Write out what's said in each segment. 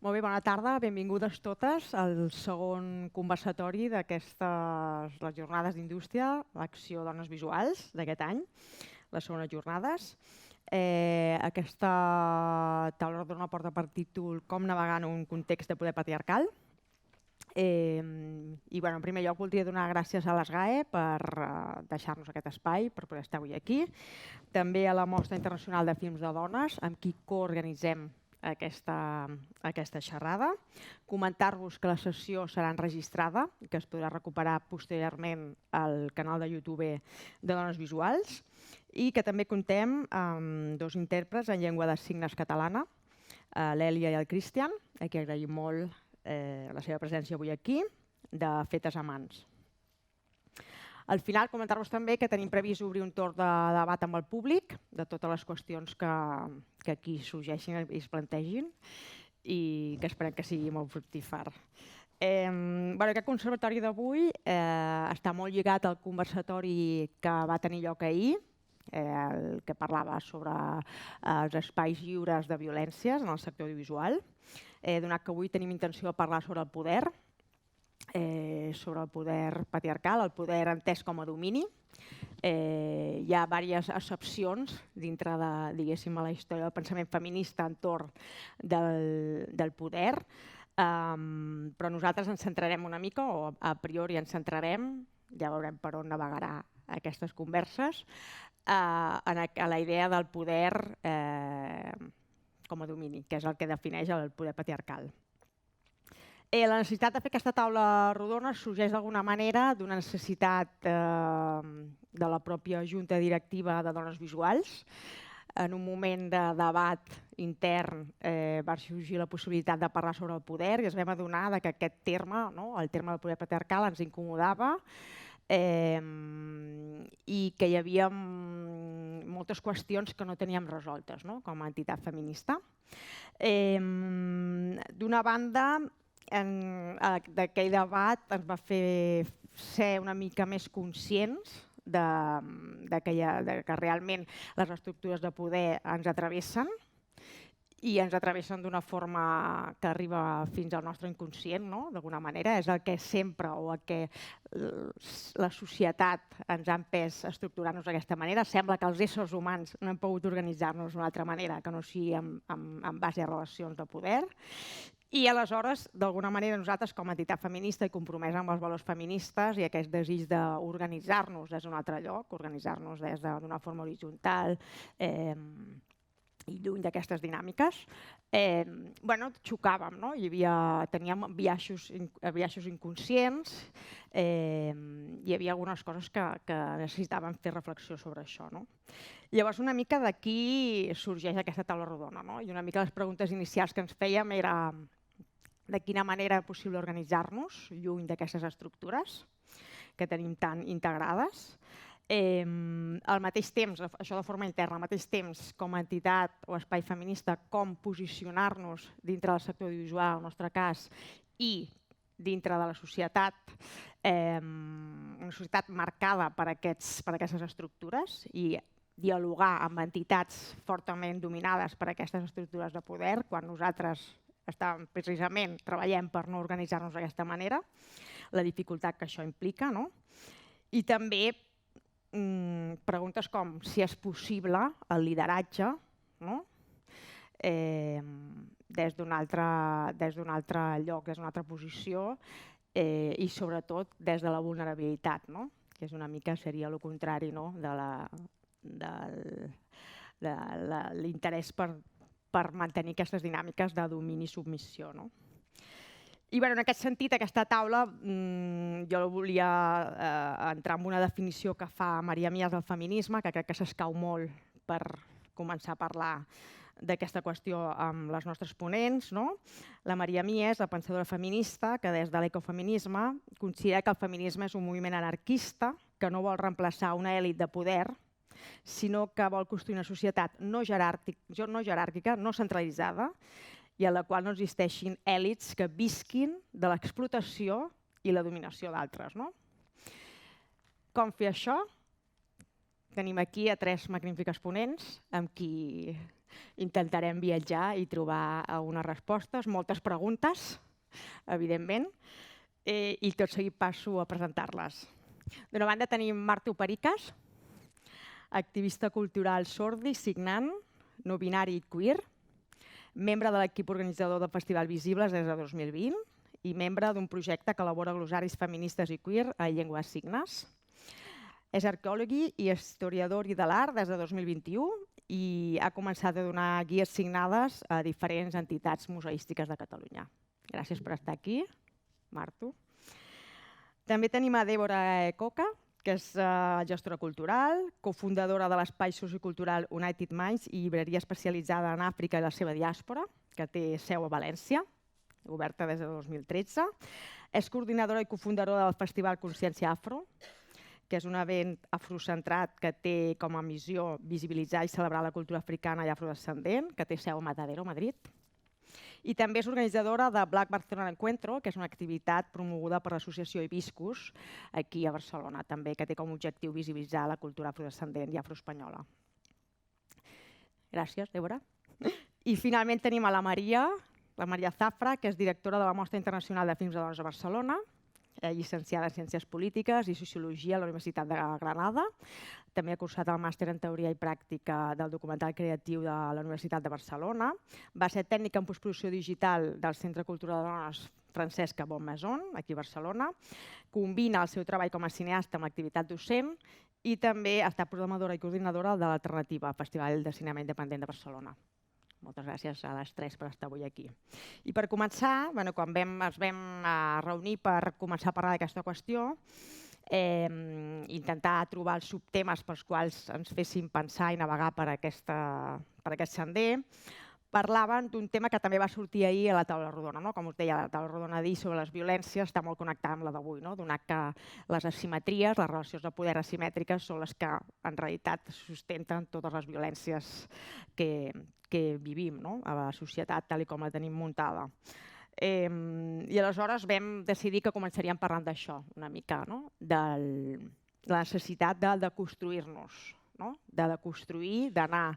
Molt bé, bona tarda, benvingudes totes al segon conversatori d'aquestes les jornades d'indústria, l'acció dones visuals d'aquest any, les segones jornades. Aquesta taula rodona porta per títol Com navegar en un context de poder patriarcal. I en primer lloc voldria donar gràcies a l'ESGAE per deixar-nos aquest espai, per poder estar avui aquí. També a la Mostra Internacional de Films de Dones, amb qui coorganitzem aquesta xerrada. Comentar-vos que la sessió serà enregistrada i que es podrà recuperar posteriorment al canal de YouTube de Dones Visuals i que també comptem amb dos intèrprets en llengua de signes catalana, l'Èlia i el Cristian, a qui agraïm molt la seva presència avui aquí, de Fetes a Mans. Al final, comentar-vos també que tenim previst obrir un torn de debat amb el públic de totes les qüestions que aquí sorgeixin i es plantegin i que esperem que sigui molt fructífer. Aquest conservatori d'avui està molt lligat al conversatori que va tenir lloc ahir, el que parlava sobre els espais lliures de violències en el sector audiovisual, donat que avui tenim intenció de parlar sobre el poder, sobre el poder patriarcal, el poder entès com a domini. Hi ha diverses accepcions dintre de, diguéssim, la història del pensament feminista entorn del poder, però nosaltres ens centrarem una mica, o a priori ens centrarem, ja veurem per on navegarà aquestes converses, a la idea del poder com a domini, que és el que defineix el poder patriarcal. La necessitat de fer aquesta taula rodona sorgeix d'alguna manera d'una necessitat de la pròpia Junta Directiva de Dones Visuals. En un moment de debat intern va sorgir la possibilitat de parlar sobre el poder i ens vam adonar que aquest terme, el terme del poder patriarcal, ens incomodava i que hi havia moltes qüestions que no teníem resoltes com a entitat feminista. D'una banda, d'aquell debat ens va fer ser una mica més conscients que realment les estructures de poder ens atravessen i ens atravessen d'una forma que arriba fins al nostre inconscient, d'alguna manera. És el que sempre o el que la societat ens ha empès a estructurar-nos d'aquesta manera. Sembla que els éssers humans no hem pogut organitzar-nos d'una altra manera que no sigui en base a relacions de poder. I aleshores, d'alguna manera, nosaltres com a entitat feminista i compromesa amb els valors feministes i aquest desig d'organitzar-nos des d'un altre lloc, organitzar-nos des d'una forma horitzontal i lluny d'aquestes dinàmiques, xocàvem, teníem biaixos inconscients i hi havia algunes coses que necessitàvem fer reflexió sobre això. Llavors, una mica d'aquí sorgeix aquesta taula rodona i una mica les preguntes inicials que ens fèiem era de quina manera és possible organitzar-nos lluny d'aquestes estructures que tenim tan integrades. Al mateix temps, això de forma interna, al mateix temps, com a entitat o espai feminista, com posicionar-nos dintre del sector audiovisual, en el nostre cas, i dintre de la societat, una societat marcada per aquestes estructures i dialogar amb entitats fortament dominades per aquestes estructures de poder, quan nosaltres precisament treballem per no organitzar-nos d'aquesta manera, la dificultat que això implica, i també preguntes com si és possible el lideratge des d'un altre lloc, des d'una altra posició i sobretot des de la vulnerabilitat, que és una mica seria el contrari de l'interès per mantenir aquestes dinàmiques de domini i submissió. I en aquest sentit, aquesta taula, jo volia entrar en una definició que fa Maria Mies del feminisme, que crec que s'escau molt per començar a parlar d'aquesta qüestió amb les nostres ponents. La Maria Mies, la pensadora feminista, que des de l'ecofeminisme considera que el feminisme és un moviment anarquista que no vol reemplaçar una èlit de poder, sinó que vol construir una societat no jeràrquica, no centralitzada, i en la qual no existeixin èlits que visquin de l'explotació i la dominació d'altres. Com fer això? Tenim aquí a tres magnífiques ponents amb qui intentarem viatjar i trobar algunes respostes, moltes preguntes, evidentment, i tot seguit passo a presentar-les. D'una banda tenim Martu Pericas, activista cultural sordi, signant, no binari i queer, membre de l'equip organitzador del Festival Visibles des de 2020 i membre d'un projecte que elabora glossaris feministes i queer a llengües signes. És arqueòleg i historiador de l'art des de 2021 i ha començat a donar guies signades a diferents entitats museístiques de Catalunya. Gràcies per estar aquí, Martu. També tenim a Débora Coca, que és gestora cultural, cofundadora de l'espai sociocultural United Minds i llibreria especialitzada en Àfrica i la seva diàspora, que té seu a València, oberta des de 2013. És coordinadora i cofundadora del Festival Consciència Afro, que és un event afrocentrat que té com a missió visibilitzar i celebrar la cultura africana i afrodescendent, que té seu a Matadero, Madrid. I també és organitzadora de Black Barcelona Encuentro, que és una activitat promoguda per l'associació Hibiscus, aquí a Barcelona, també, que té com a objectiu visibilitzar la cultura afrodescendent i afroespanyola. Gràcies, Débora. I finalment tenim a la Maria Zafra, que és directora de la Mostra Internacional de Films de Dones a Barcelona, llicenciada en Ciències Polítiques i Sociologia a la Universitat de Granada. També ha cursat el màster en Teoria i Pràctica del Documental Creatiu de la Universitat de Barcelona. Va ser tècnica en postproducció digital del Centre Cultural de Dones Francesca Bonmaison, aquí a Barcelona. Combina el seu treball com a cineasta amb l'activitat docent i també ha estat programadora i coordinadora de l'Alternativa, Festival de Cinema Independent de Barcelona. Moltes gràcies a les tres per estar avui aquí. I per començar, quan ens vam reunir per començar a parlar d'aquesta qüestió, intentar trobar els subtemes pels quals ens fessin pensar i navegar per aquest sender, parlaven d'un tema que també va sortir ahir a la taula rodona. Com us deia, la taula rodona d'ahir sobre les violències està molt connectada amb la d'avui, donat que les asimetries, les relacions de poder asimètriques, són les que en realitat sustenten totes les violències que vivim a la societat tal com la tenim muntada. I aleshores vam decidir que començaríem parlant d'això una mica, de la necessitat de deconstruir-nos, de deconstruir, d'anar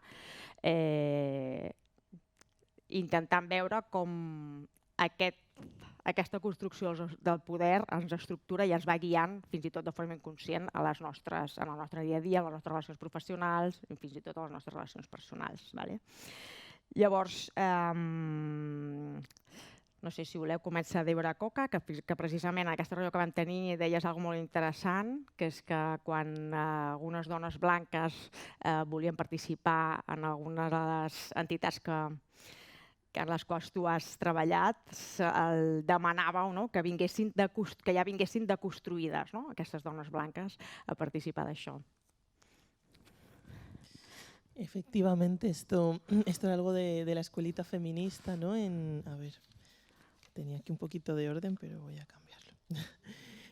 intentant veure com aquesta construcció del poder ens estructura i ens va guiant, fins i tot de forma inconscient, en el nostre dia a dia, en les nostres relacions professionals i fins i tot en les nostres relacions personals. Llavors, no sé si voleu començar Débora Coca, que precisament en aquesta reunió que vam tenir deies alguna cosa molt interessant, que és que quan algunes dones blanques volien participar en algunes de les entitats en les quals tu has treballat, demanàveu que ja vinguessin deconstruïdes, aquestes dones blanques, a participar d'això. Efectivamente, esto era algo de la escuelita feminista, ¿no? A ver, tenía aquí un poquito de orden, pero voy a cambiarlo.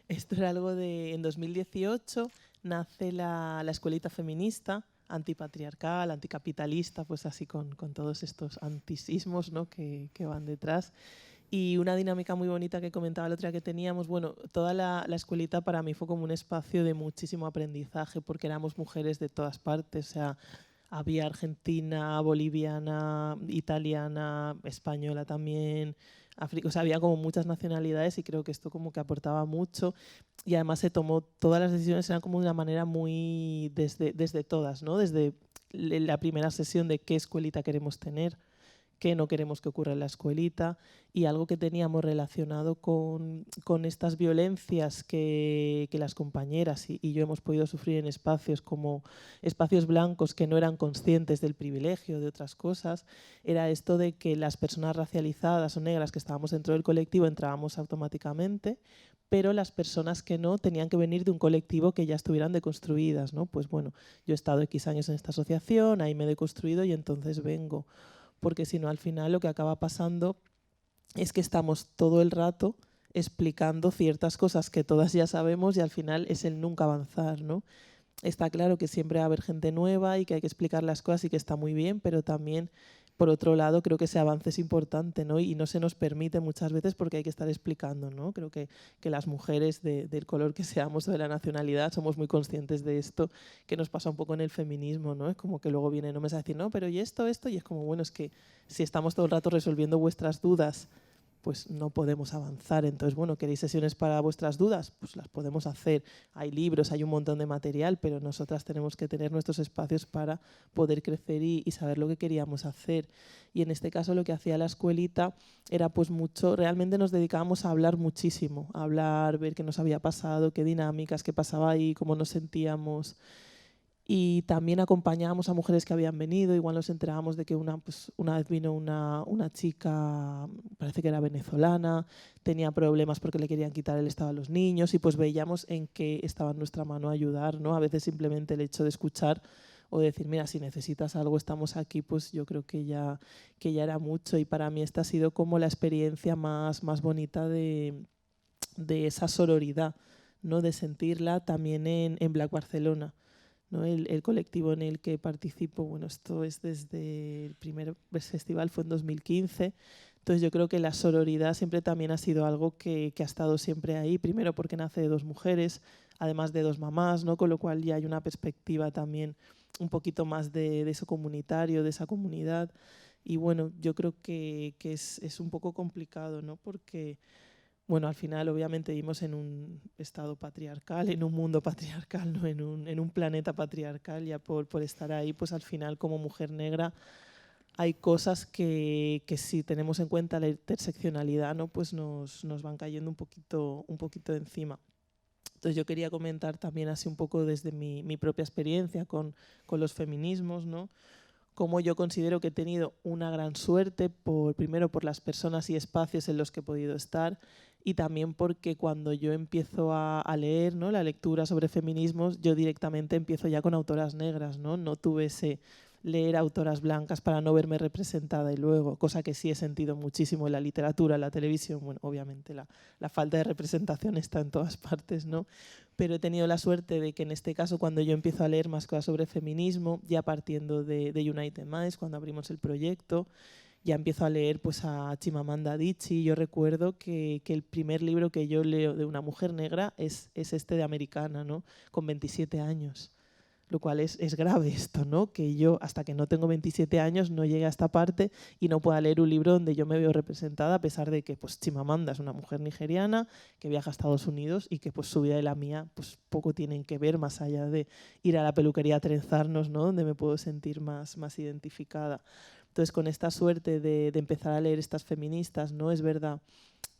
Esto era algo en 2018 nace la escuelita feminista, antipatriarcal, anticapitalista, pues así con todos estos antisismos, ¿no? que van detrás. Y una dinámica muy bonita que comentaba el otro día que teníamos, toda la escuelita para mí fue como un espacio de muchísimo aprendizaje porque éramos mujeres de todas partes, o sea, había argentina, boliviana, italiana, española también, África, o sea, había como muchas nacionalidades y creo que esto como que aportaba mucho y además se tomó, todas las decisiones eran como de una manera muy desde todas, ¿no? Desde la primera sesión de qué escuelita queremos tener, qué no queremos que ocurra en la escuelita y algo que teníamos relacionado con estas violencias que las compañeras y yo hemos podido sufrir en espacios como espacios blancos que no eran conscientes del privilegio, de otras cosas, era esto de que las personas racializadas o negras que estábamos dentro del colectivo entrábamos automáticamente, pero las personas que no tenían que venir de un colectivo que ya estuvieran deconstruidas, ¿no? Pues bueno, yo he estado X años en esta asociación, ahí me he deconstruido y entonces vengo. Porque si no, al final lo que acaba pasando es que estamos todo el rato explicando ciertas cosas que todas ya sabemos y al final es el nunca avanzar, ¿no? Está claro que siempre va a haber gente nueva y que hay que explicar las cosas y que está muy bien, pero también por otro lado, creo que ese avance es importante, ¿no? Y no se nos permite muchas veces porque hay que estar explicando, ¿no? Creo que las mujeres del color que seamos o de la nacionalidad somos muy conscientes de esto, que nos pasa un poco en el feminismo, ¿no? Es como que luego vienen hombres a decir, no, pero ¿y esto? Y es como, bueno, es que si estamos todo el rato resolviendo vuestras dudas, pues no podemos avanzar. Entonces, bueno, ¿queréis sesiones para vuestras dudas? Pues las podemos hacer. Hay libros, hay un montón de material, pero nosotras tenemos que tener nuestros espacios para poder crecer y saber lo que queríamos hacer. Y en este caso lo que hacía la escuelita era pues mucho, realmente nos dedicábamos a hablar muchísimo, a hablar, ver qué nos había pasado, qué dinámicas, qué pasaba ahí, cómo nos sentíamos. Y también acompañábamos a mujeres que habían venido, igual nos enterábamos de que una vez vino una chica, parece que era venezolana, tenía problemas porque le querían quitar el estado a los niños y pues veíamos en qué estaba en nuestra mano ayudar, ¿no? A veces simplemente el hecho de escuchar o decir, mira, si necesitas algo, estamos aquí, pues yo creo que ya era mucho. Y para mí esta ha sido como la experiencia más bonita de esa sororidad, ¿no? De sentirla también en Black Barcelona, ¿no? El colectivo en el que participo, bueno, esto es desde el primer festival, fue en 2015, entonces yo creo que la sororidad siempre también ha sido algo que ha estado siempre ahí, primero porque nace de dos mujeres, además de dos mamás, ¿no? Con lo cual ya hay una perspectiva también un poquito más de eso comunitario, de esa comunidad, y bueno, yo creo que es un poco complicado, ¿no? Porque bueno, al final obviamente vivimos en un estado patriarcal, en un mundo patriarcal, ¿no? en un planeta patriarcal, ya por estar ahí, pues al final como mujer negra hay cosas que si tenemos en cuenta la interseccionalidad, ¿no? Pues nos van cayendo un poquito encima. Entonces yo quería comentar también así un poco desde mi propia experiencia con los feminismos, ¿no? Cómo yo considero que he tenido una gran suerte, primero por las personas y espacios en los que he podido estar, y también porque cuando yo empiezo a leer, ¿no? La lectura sobre feminismos, yo directamente empiezo ya con autoras negras, no tuve ese leer autoras blancas para no verme representada y luego, cosa que sí he sentido muchísimo en la literatura, en la televisión, bueno, obviamente la falta de representación está en todas partes, ¿no? Pero he tenido la suerte de que en este caso cuando yo empiezo a leer más cosas sobre feminismo, ya partiendo de United Minds, cuando abrimos el proyecto, ya empiezo a leer pues a Chimamanda Adichie. Yo recuerdo que el primer libro que yo leo de una mujer negra es este de Americana, ¿no? Con 27 años. Lo cual es grave esto, ¿no? Que yo, hasta que no tengo 27 años, no llegue a esta parte y no pueda leer un libro donde yo me veo representada, a pesar de que pues, Chimamanda es una mujer nigeriana que viaja a Estados Unidos y que pues, su vida y la mía pues, poco tienen que ver, más allá de ir a la peluquería a trenzarnos, ¿no? Donde me puedo sentir más identificada. Entonces, con esta suerte de empezar a leer estas feministas, ¿no? Es verdad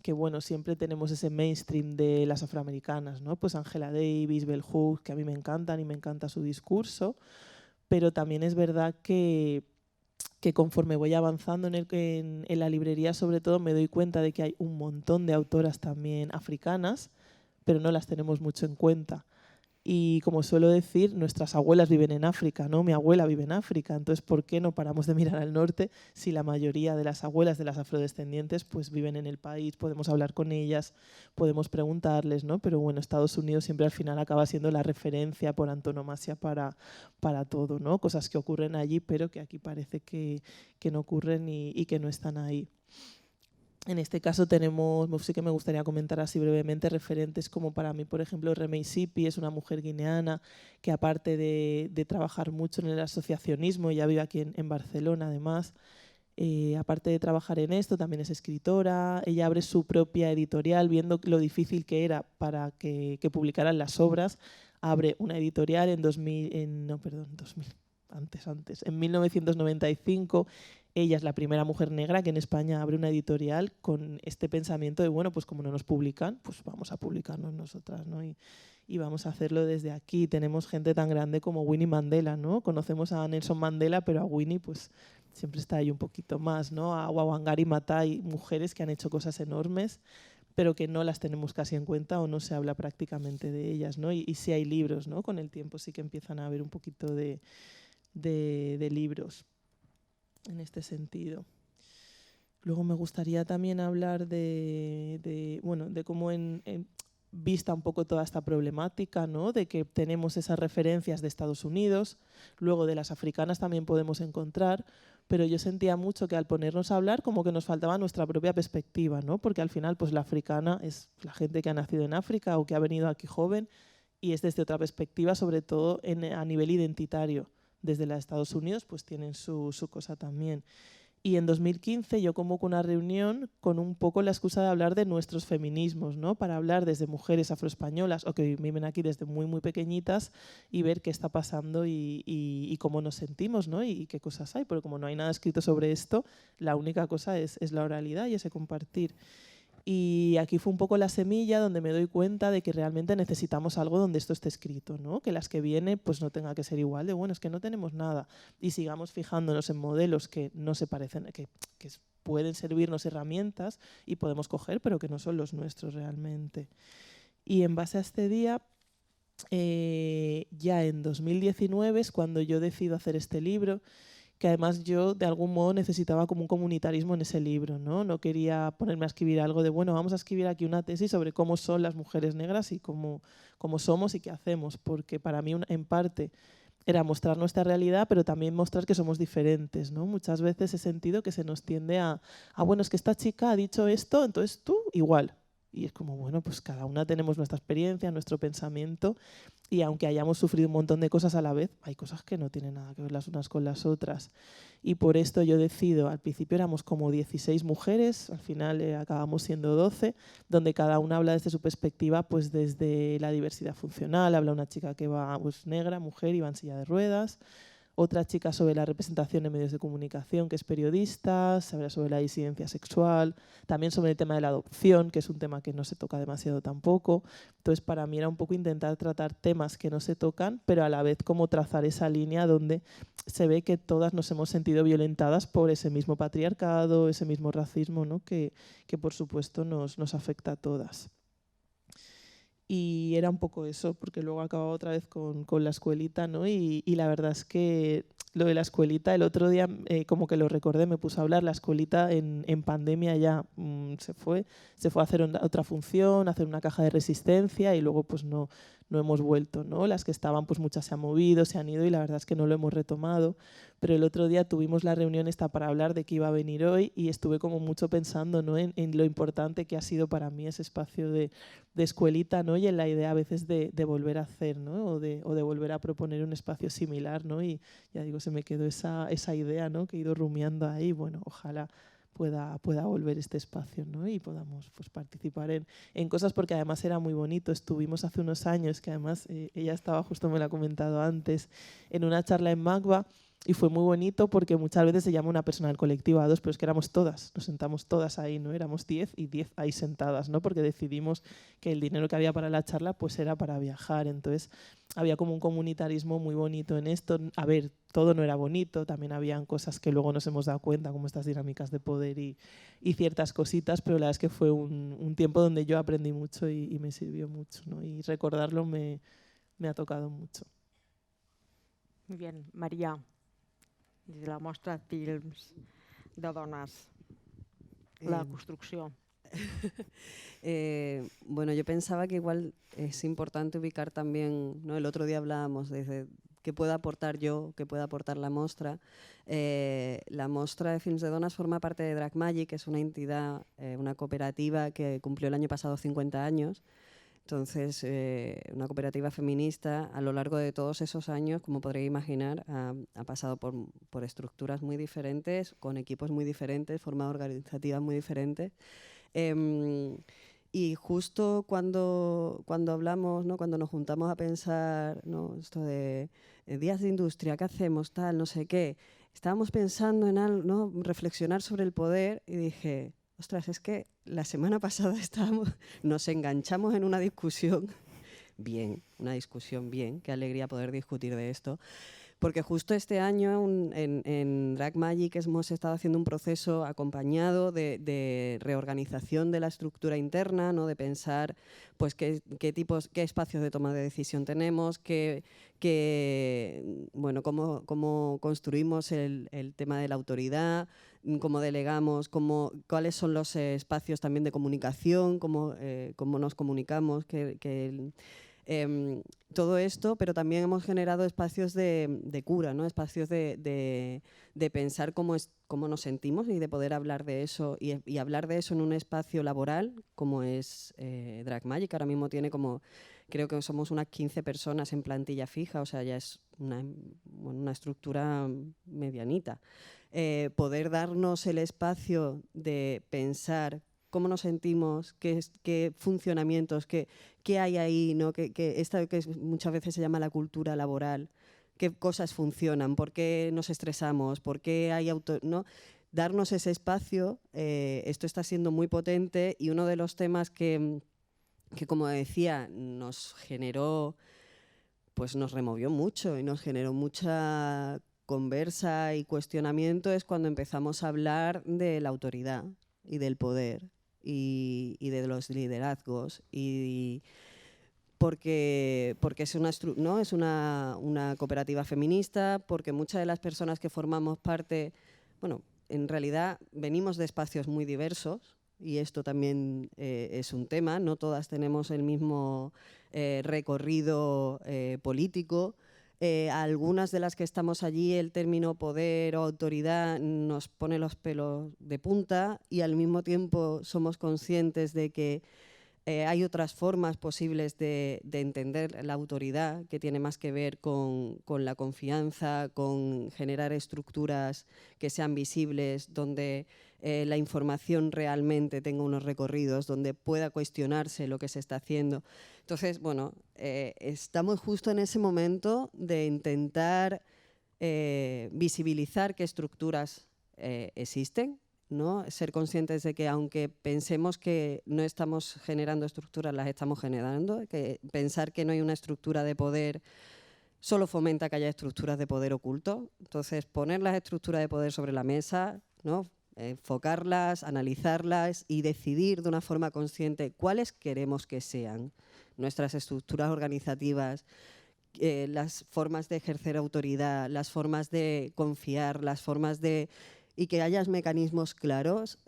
que bueno, siempre tenemos ese mainstream de las afroamericanas, ¿no? Pues Angela Davis, Bell Hooks, que a mí me encantan y me encanta su discurso, pero también es verdad que conforme voy avanzando en la librería, sobre todo, me doy cuenta de que hay un montón de autoras también africanas, pero no las tenemos mucho en cuenta. Y como suelo decir, nuestras abuelas viven en África, ¿no? Mi abuela vive en África, entonces ¿por qué no paramos de mirar al norte si la mayoría de las abuelas de las afrodescendientes pues viven en el país, podemos hablar con ellas, podemos preguntarles, ¿no? Pero bueno, Estados Unidos siempre al final acaba siendo la referencia por antonomasia para todo, ¿no? Cosas que ocurren allí, pero que aquí parece que no ocurren y que no están ahí. En este caso tenemos, sí que me gustaría comentar así brevemente, referentes como para mí, por ejemplo, Remey Sipi es una mujer guineana que aparte de trabajar mucho en el asociacionismo, ella vive aquí en Barcelona además, aparte de trabajar en esto, también es escritora, ella abre su propia editorial viendo lo difícil que era para que publicaran las obras, abre una editorial en 1995. Ella es la primera mujer negra que en España abre una editorial con este pensamiento de, bueno, pues como no nos publican, pues vamos a publicarnos nosotras, ¿no? Y vamos a hacerlo desde aquí. Tenemos gente tan grande como Winnie Mandela, ¿no? Conocemos a Nelson Mandela, pero a Winnie pues siempre está ahí un poquito más, ¿no? A Wangari Maathai, mujeres que han hecho cosas enormes, pero que no las tenemos casi en cuenta o no se habla prácticamente de ellas, ¿no? Y sí hay libros, ¿no? Con el tiempo sí que empiezan a haber un poquito de libros en este sentido. Luego me gustaría también hablar de cómo vista un poco toda esta problemática, ¿no? De que tenemos esas referencias de Estados Unidos, luego de las africanas también podemos encontrar, pero yo sentía mucho que al ponernos a hablar como que nos faltaba nuestra propia perspectiva, ¿no? Porque al final pues la africana es la gente que ha nacido en África o que ha venido aquí joven y es desde otra perspectiva, sobre todo a nivel identitario. Desde los Estados Unidos pues tienen su cosa también. Y en 2015 yo convoco una reunión con un poco la excusa de hablar de nuestros feminismos, ¿no? Para hablar desde mujeres afroespañolas o que viven aquí desde muy, muy pequeñitas y ver qué está pasando y cómo nos sentimos, ¿no? Y qué cosas hay, porque como no hay nada escrito sobre esto, la única cosa es la oralidad y ese compartir. Y aquí fue un poco la semilla donde me doy cuenta de que realmente necesitamos algo donde esto esté escrito, ¿no? Que las que vienen pues no tenga que ser igual de, bueno, es que no tenemos nada. Y sigamos fijándonos en modelos que no se parecen, que pueden servirnos herramientas y podemos coger, pero que no son los nuestros realmente. Y en base a este día, ya en 2019 es cuando yo decido hacer este libro, que además yo de algún modo necesitaba como un comunitarismo en ese libro, ¿no? No quería ponerme a escribir algo de, bueno, vamos a escribir aquí una tesis sobre cómo son las mujeres negras y cómo somos y qué hacemos, porque para mí en parte era mostrar nuestra realidad, pero también mostrar que somos diferentes, ¿no? Muchas veces he sentido que se nos tiende bueno, es que esta chica ha dicho esto, entonces tú igual. Y es como, bueno, pues cada una tenemos nuestra experiencia, nuestro pensamiento, y aunque hayamos sufrido un montón de cosas a la vez, hay cosas que no tienen nada que ver las unas con las otras. Y por esto yo decido, al principio éramos como 16 mujeres, al final acabamos siendo 12, donde cada una habla desde su perspectiva, pues desde la diversidad funcional, habla una chica que va pues, negra, mujer y va en silla de ruedas, otra chica sobre la representación en medios de comunicación, que es periodista, se habla sobre la disidencia sexual, también sobre el tema de la adopción, que es un tema que no se toca demasiado tampoco. Entonces, para mí era un poco intentar tratar temas que no se tocan, pero a la vez como trazar esa línea donde se ve que todas nos hemos sentido violentadas por ese mismo patriarcado, ese mismo racismo, ¿no? que por supuesto nos afecta a todas. Y era un poco eso, porque luego acababa otra vez con la escuelita, ¿no? Y la verdad es que lo de la escuelita, el otro día como que lo recordé, me puse a hablar, la escuelita en pandemia ya se fue a hacer otra función, a hacer una caja de resistencia y luego pues no hemos vuelto, ¿no? Las que estaban, pues muchas se han movido, se han ido y la verdad es que no lo hemos retomado. Pero el otro día tuvimos la reunión esta para hablar de qué iba a venir hoy y estuve como mucho pensando, ¿no? en lo importante que ha sido para mí ese espacio de escuelita, ¿no? Y en la idea a veces de volver a hacer, ¿no? O de volver a proponer un espacio similar, ¿no? Y ya digo, se me quedó esa idea, ¿no? Que he ido rumiando ahí. Bueno, ojalá pueda volver este espacio, ¿no? Y podamos pues, participar en cosas, porque además era muy bonito. Estuvimos hace unos años, que además ella estaba, justo me lo ha comentado antes, en una charla en Magba, y fue muy bonito porque muchas veces se llama una persona del colectivo a dos, pero es que éramos todas, nos sentamos todas ahí, ¿no? Éramos 10 y 10 ahí sentadas, ¿no? Porque decidimos que el dinero que había para la charla pues era para viajar. Entonces había como un comunitarismo muy bonito en esto. A ver, todo no era bonito, también habían cosas que luego nos hemos dado cuenta, como estas dinámicas de poder y ciertas cositas, pero la verdad es que fue un tiempo donde yo aprendí mucho y me sirvió mucho, ¿no? Y recordarlo me ha tocado mucho. Muy bien, María, des de la mostra Films de Dones, la construcció. Bueno, yo pensaba que igual es importante ubicar también, ¿no? El otro día hablábamos desde qué puedo aportar yo, qué puede aportar la mostra. La mostra de Films de Dones forma parte de Drag Magic, que es una entidad, una cooperativa que cumplió el año pasado 50 años. Entonces, una cooperativa feminista a lo largo de todos esos años, como podréis imaginar, ha pasado por estructuras muy diferentes, con equipos muy diferentes, formas organizativas muy diferentes. Y justo cuando hablamos, ¿no? Cuando nos juntamos a pensar, ¿no? Esto de días de industria, ¿qué hacemos? Tal, no sé qué. Estábamos pensando en algo, ¿no? Reflexionar sobre el poder y dije, ostras, es que la semana pasada nos enganchamos en una discusión bien, qué alegría poder discutir de esto. Porque justo este año en Drag Magic hemos estado haciendo un proceso acompañado de reorganización de la estructura interna, ¿no? De pensar pues, qué espacios de toma de decisión tenemos, bueno, cómo construimos el tema de la autoridad, cómo delegamos, cuáles son los espacios también de comunicación, cómo nos comunicamos, Todo esto, pero también hemos generado espacios de cura, ¿no? Espacios de pensar cómo nos sentimos y de poder hablar de eso y hablar de eso en un espacio laboral como es Drag Magic. Ahora mismo tiene creo que somos unas 15 personas en plantilla fija, o sea, ya es una estructura medianita. Poder darnos el espacio de pensar cómo nos sentimos, qué funcionamientos, qué hay ahí, ¿no? Esta que muchas veces se llama la cultura laboral, qué cosas funcionan, por qué nos estresamos, por qué hay ¿no? Darnos ese espacio, esto está siendo muy potente y uno de los temas que como decía, nos generó, pues nos removió mucho y nos generó mucha conversa y cuestionamiento es cuando empezamos a hablar de la autoridad y del poder y de los liderazgos porque es una cooperativa feminista, porque muchas de las personas que formamos parte, bueno, en realidad venimos de espacios muy diversos y esto también es un tema, no todas tenemos el mismo recorrido político. Algunas de las que estamos allí el término poder o autoridad nos pone los pelos de punta y al mismo tiempo somos conscientes de que hay otras formas posibles de entender la autoridad que tiene más que ver con la confianza, con generar estructuras que sean visibles, donde la información realmente tenga unos recorridos, donde pueda cuestionarse lo que se está haciendo. Entonces, bueno, estamos justo en ese momento de intentar visibilizar qué estructuras existen, ¿no? Ser conscientes de que aunque pensemos que no estamos generando estructuras, las estamos generando, que pensar que no hay una estructura de poder solo fomenta que haya estructuras de poder oculto. Entonces, poner las estructuras de poder sobre la mesa, ¿no? Enfocarlas, analizarlas y decidir de una forma consciente cuáles queremos que sean nuestras estructuras organizativas, las formas de ejercer autoridad, las formas de confiar, las formas de y que haya mecanismos claros,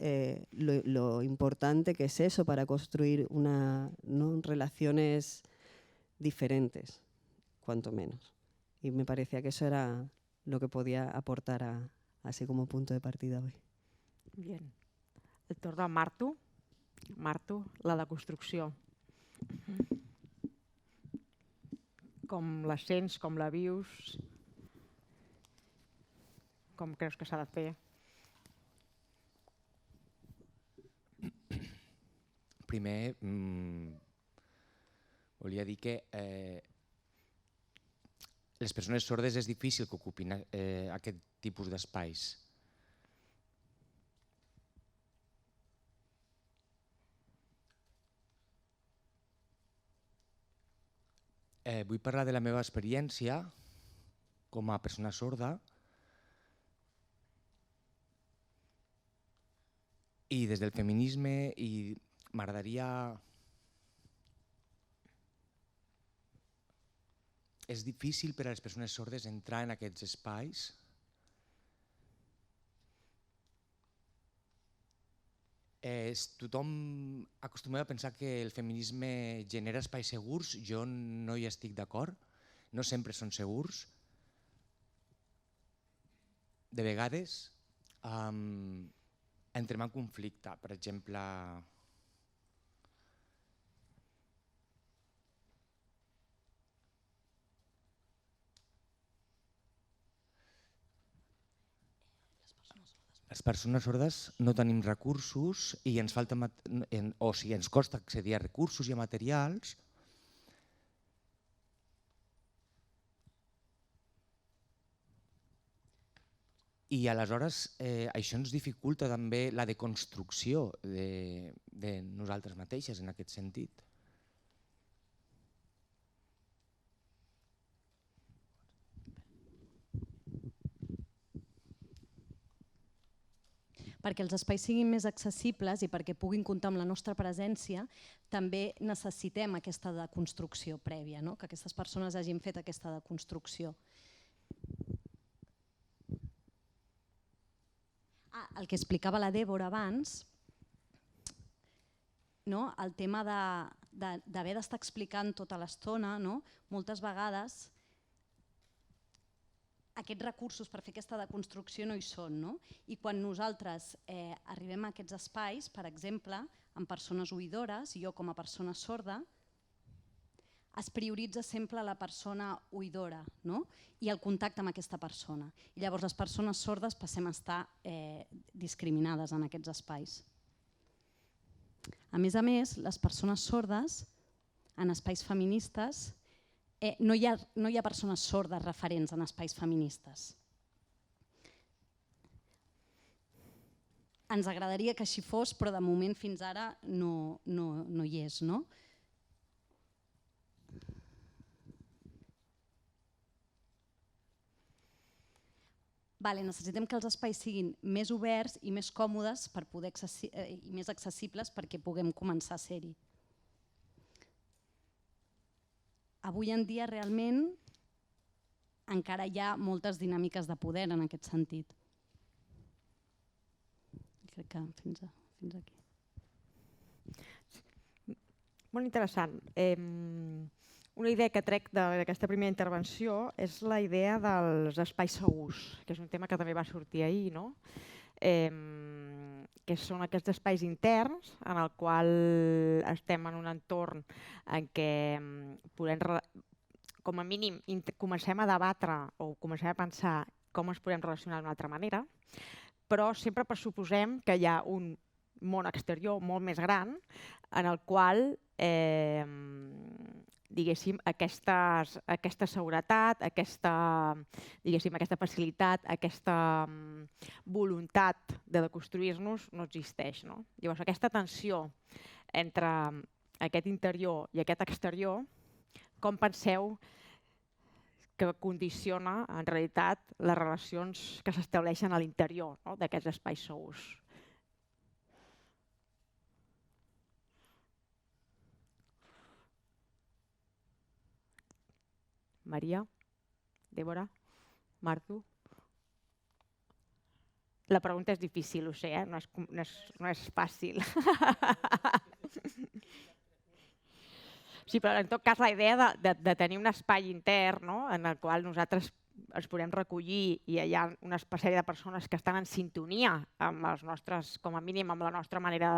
lo importante que es eso para construir ¿no? relaciones diferentes, cuanto menos. Y me parecía que eso era lo que podía aportar así como punto de partida hoy. Bien. El torn a Martu. Martu, la deconstrucció. Com la sents, com la vius, com creus que s'ha de fer? Primer, volia dir que les persones sordes és difícil que ocupin aquest tipus d'espais. Vull parlar de la meva experiència com a persona sorda i des del feminisme i m'agradaria... És difícil per a les persones sordes entrar en aquests espais. Tothom acostuma a pensar que el feminisme genera espais segurs. Jo no hi estic d'acord. No sempre són segurs. De vegades entrem en conflicte. Per exemple, les persones sordes no tenim recursos i ens falta, o sigui, ens costa accedir a recursos i a materials. I aleshores això ens dificulta també la deconstrucció de nosaltres mateixes en aquest sentit. Perquè els espais siguin més accessibles i perquè puguin comptar amb la nostra presència, també necessitem aquesta deconstrucció prèvia, no? Que aquestes persones hagin fet aquesta deconstrucció. El que explicava la Dèbora abans, no? El tema d'haver d'estar explicant tota l'estona, no? Moltes vegades aquests recursos per fer aquesta deconstrucció no hi són. No? I quan nosaltres arribem a aquests espais, per exemple, amb persones oïdores, jo com a persona sorda, es prioritza sempre la persona oïdora, no? I el contacte amb aquesta persona. I llavors les persones sordes passem a estar discriminades en aquests espais. A més, les persones sordes en espais feministes, no hi ha persones sordes referents en espais feministes. Ens agradaria que així fos, però de moment fins ara no hi és. No? Necessitem que els espais siguin més oberts i més còmodes i més accessibles perquè puguem començar a ser-hi. Avui en dia realment encara hi ha moltes dinàmiques de poder en aquest sentit. Crec que fins aquí. Molt interessant. Una idea que trec d'aquesta primera intervenció és la idea dels espais segurs, que és un tema que també va sortir ahir, no? Que són aquests espais interns en el qual estem en un entorn en què podem, com a mínim, comencem a debatre o comencem a pensar com ens podem relacionar d'una altra manera, però sempre pressuposem que hi ha un món exterior molt més gran en el qual diguéssim, aquesta seguretat, aquesta facilitat, aquesta voluntat de construir-nos no existeix. No? Llavors, aquesta tensió entre aquest interior i aquest exterior, com penseu que condiciona, en realitat, les relacions que s'estableixen a l'interior, no? d'aquests espais segurs? Maria, Débora, Martu. La pregunta és difícil, ho sé, no és fàcil. Sí, però en tot cas la idea de tenir un espai intern, no? En el qual nosaltres ens podem recollir i hi ha una sèrie de persones que estan en sintonia amb els nostres, com a mínim amb la nostra manera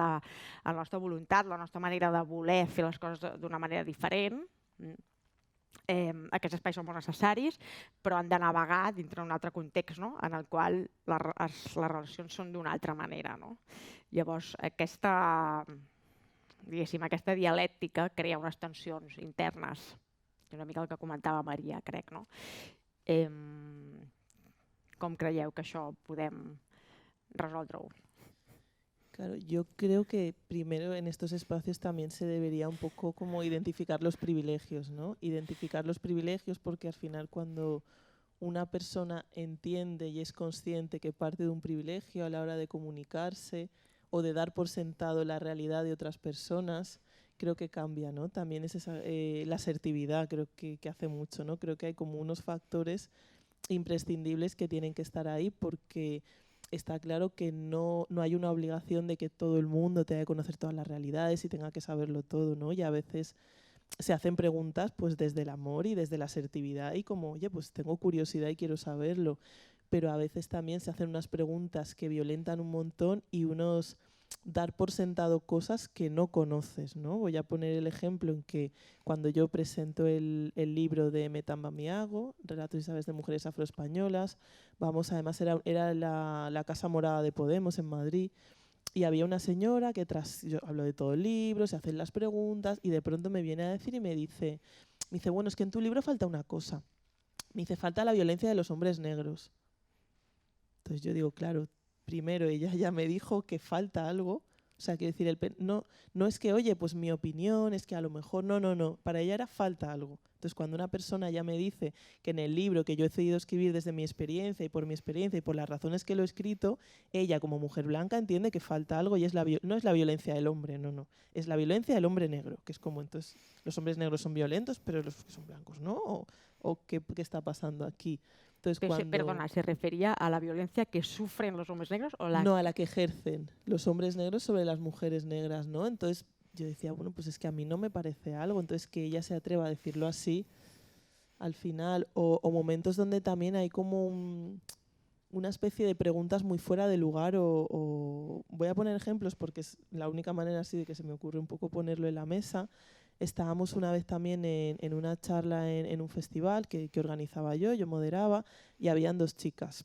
la nostra voluntat, la nostra manera de voler fer les coses d'una manera diferent. Aquests espais són molt necessaris, però han de navegar dintre d'un altre context, no? En el qual les relacions són d'una altra manera. No? Llavors, aquesta dialèctica crea unes tensions internes, una mica el que comentava Maria, crec. No? Com creieu que això podem resoldre-ho? Claro, yo creo que primero en estos espacios también se debería un poco como identificar los privilegios, ¿no? Identificar los privilegios porque al final cuando una persona entiende y es consciente que parte de un privilegio a la hora de comunicarse o de dar por sentado la realidad de otras personas, creo que cambia, ¿no? También es la asertividad, creo que hace mucho, ¿no? Creo que hay como unos factores imprescindibles que tienen que estar ahí porque está claro que no hay una obligación de que todo el mundo tenga que conocer todas las realidades y tenga que saberlo todo, ¿no? Y a veces se hacen preguntas pues desde el amor y desde la asertividad y como, oye, pues tengo curiosidad y quiero saberlo. Pero a veces también se hacen unas preguntas que violentan un montón y unos dar por sentado cosas que no conoces, ¿no? Voy a poner el ejemplo en que cuando yo presento el libro de Metamba Miago, Relatos y Saberes de Mujeres Afroespañolas, además era la Casa Morada de Podemos en Madrid, y había una señora que yo hablo de todo el libro, se hacen las preguntas, y de pronto me viene a decir y me dice, bueno, es que en tu libro falta una cosa. Me dice, falta la violencia de los hombres negros. Entonces yo digo, claro, primero ella ya me dijo que falta algo, o sea, quiero decir, no es que, oye, pues mi opinión es que a lo mejor, no, para ella era falta algo. Entonces, cuando una persona ya me dice que en el libro que yo he decidido escribir desde mi experiencia y por mi experiencia y por las razones que lo he escrito, ella como mujer blanca entiende que falta algo y no es la violencia del hombre, no, es la violencia del hombre negro, que es como, entonces, los hombres negros son violentos, pero los que son blancos no, o ¿qué está pasando aquí? Entonces, Perdona, ¿se refería a la violencia que sufren los hombres negros? O No, a la que ejercen los hombres negros sobre las mujeres negras, ¿no? Entonces, yo decía, bueno, pues es que a mí no me parece algo, entonces que ella se atreva a decirlo así al final, o momentos donde también hay como una especie de preguntas muy fuera de lugar o voy a poner ejemplos porque es la única manera así de que se me ocurre un poco ponerlo en la mesa. Estábamos una vez también en una charla en un festival que organizaba yo moderaba y habían dos chicas.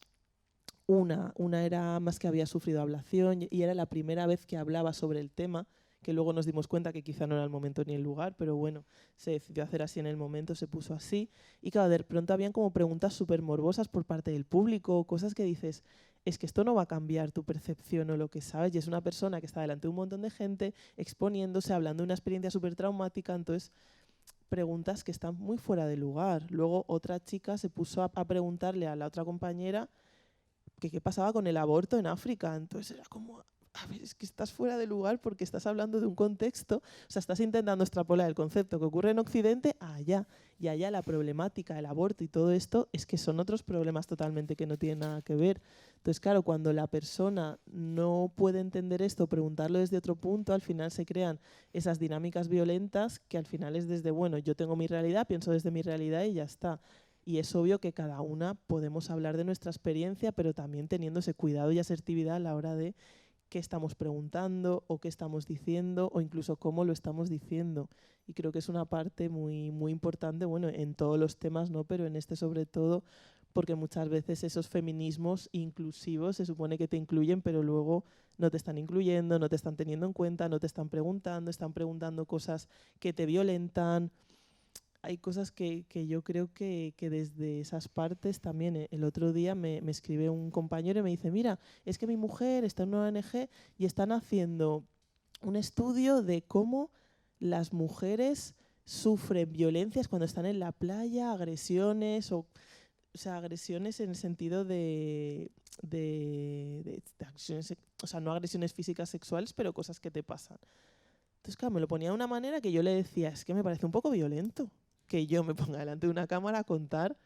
Una era más que había sufrido ablación y era la primera vez que hablaba sobre el tema, que luego nos dimos cuenta que quizá no era el momento ni el lugar, pero bueno, se decidió hacer así en el momento, se puso así. Y claro, de pronto habían como preguntas súper morbosas por parte del público, cosas que dices, es que esto no va a cambiar tu percepción o lo que sabes. Y es una persona que está delante de un montón de gente, exponiéndose, hablando de una experiencia súper traumática, entonces preguntas que están muy fuera de lugar. Luego otra chica se puso a preguntarle a la otra compañera que qué pasaba con el aborto en África. Entonces era como, a ver, es que estás fuera de lugar porque estás hablando de un contexto, o sea, estás intentando extrapolar el concepto que ocurre en Occidente a allá. Y allá la problemática del aborto y todo esto es que son otros problemas totalmente que no tienen nada que ver. Entonces, claro, cuando la persona no puede entender esto, preguntarlo desde otro punto, al final se crean esas dinámicas violentas que al final es desde, bueno, yo tengo mi realidad, pienso desde mi realidad y ya está. Y es obvio que cada una podemos hablar de nuestra experiencia, pero también teniendo ese cuidado y asertividad a la hora de qué estamos preguntando o qué estamos diciendo o incluso cómo lo estamos diciendo. Y creo que es una parte muy, muy importante, bueno, en todos los temas, ¿no? Pero en este sobre todo, porque muchas veces esos feminismos inclusivos se supone que te incluyen, pero luego no te están incluyendo, no te están teniendo en cuenta, no te están preguntando cosas que te violentan. Hay cosas que yo creo que desde esas partes también. El otro día me escribe un compañero y me dice, mira, es que mi mujer está en una ONG y están haciendo un estudio de cómo las mujeres sufren violencias cuando están en la playa, agresiones, o sea, agresiones en el sentido de agresiones, o sea, no agresiones físicas sexuales, pero cosas que te pasan. Entonces, claro, me lo ponía de una manera que yo le decía, es que me parece un poco violento que yo me ponga delante de una cámara a contar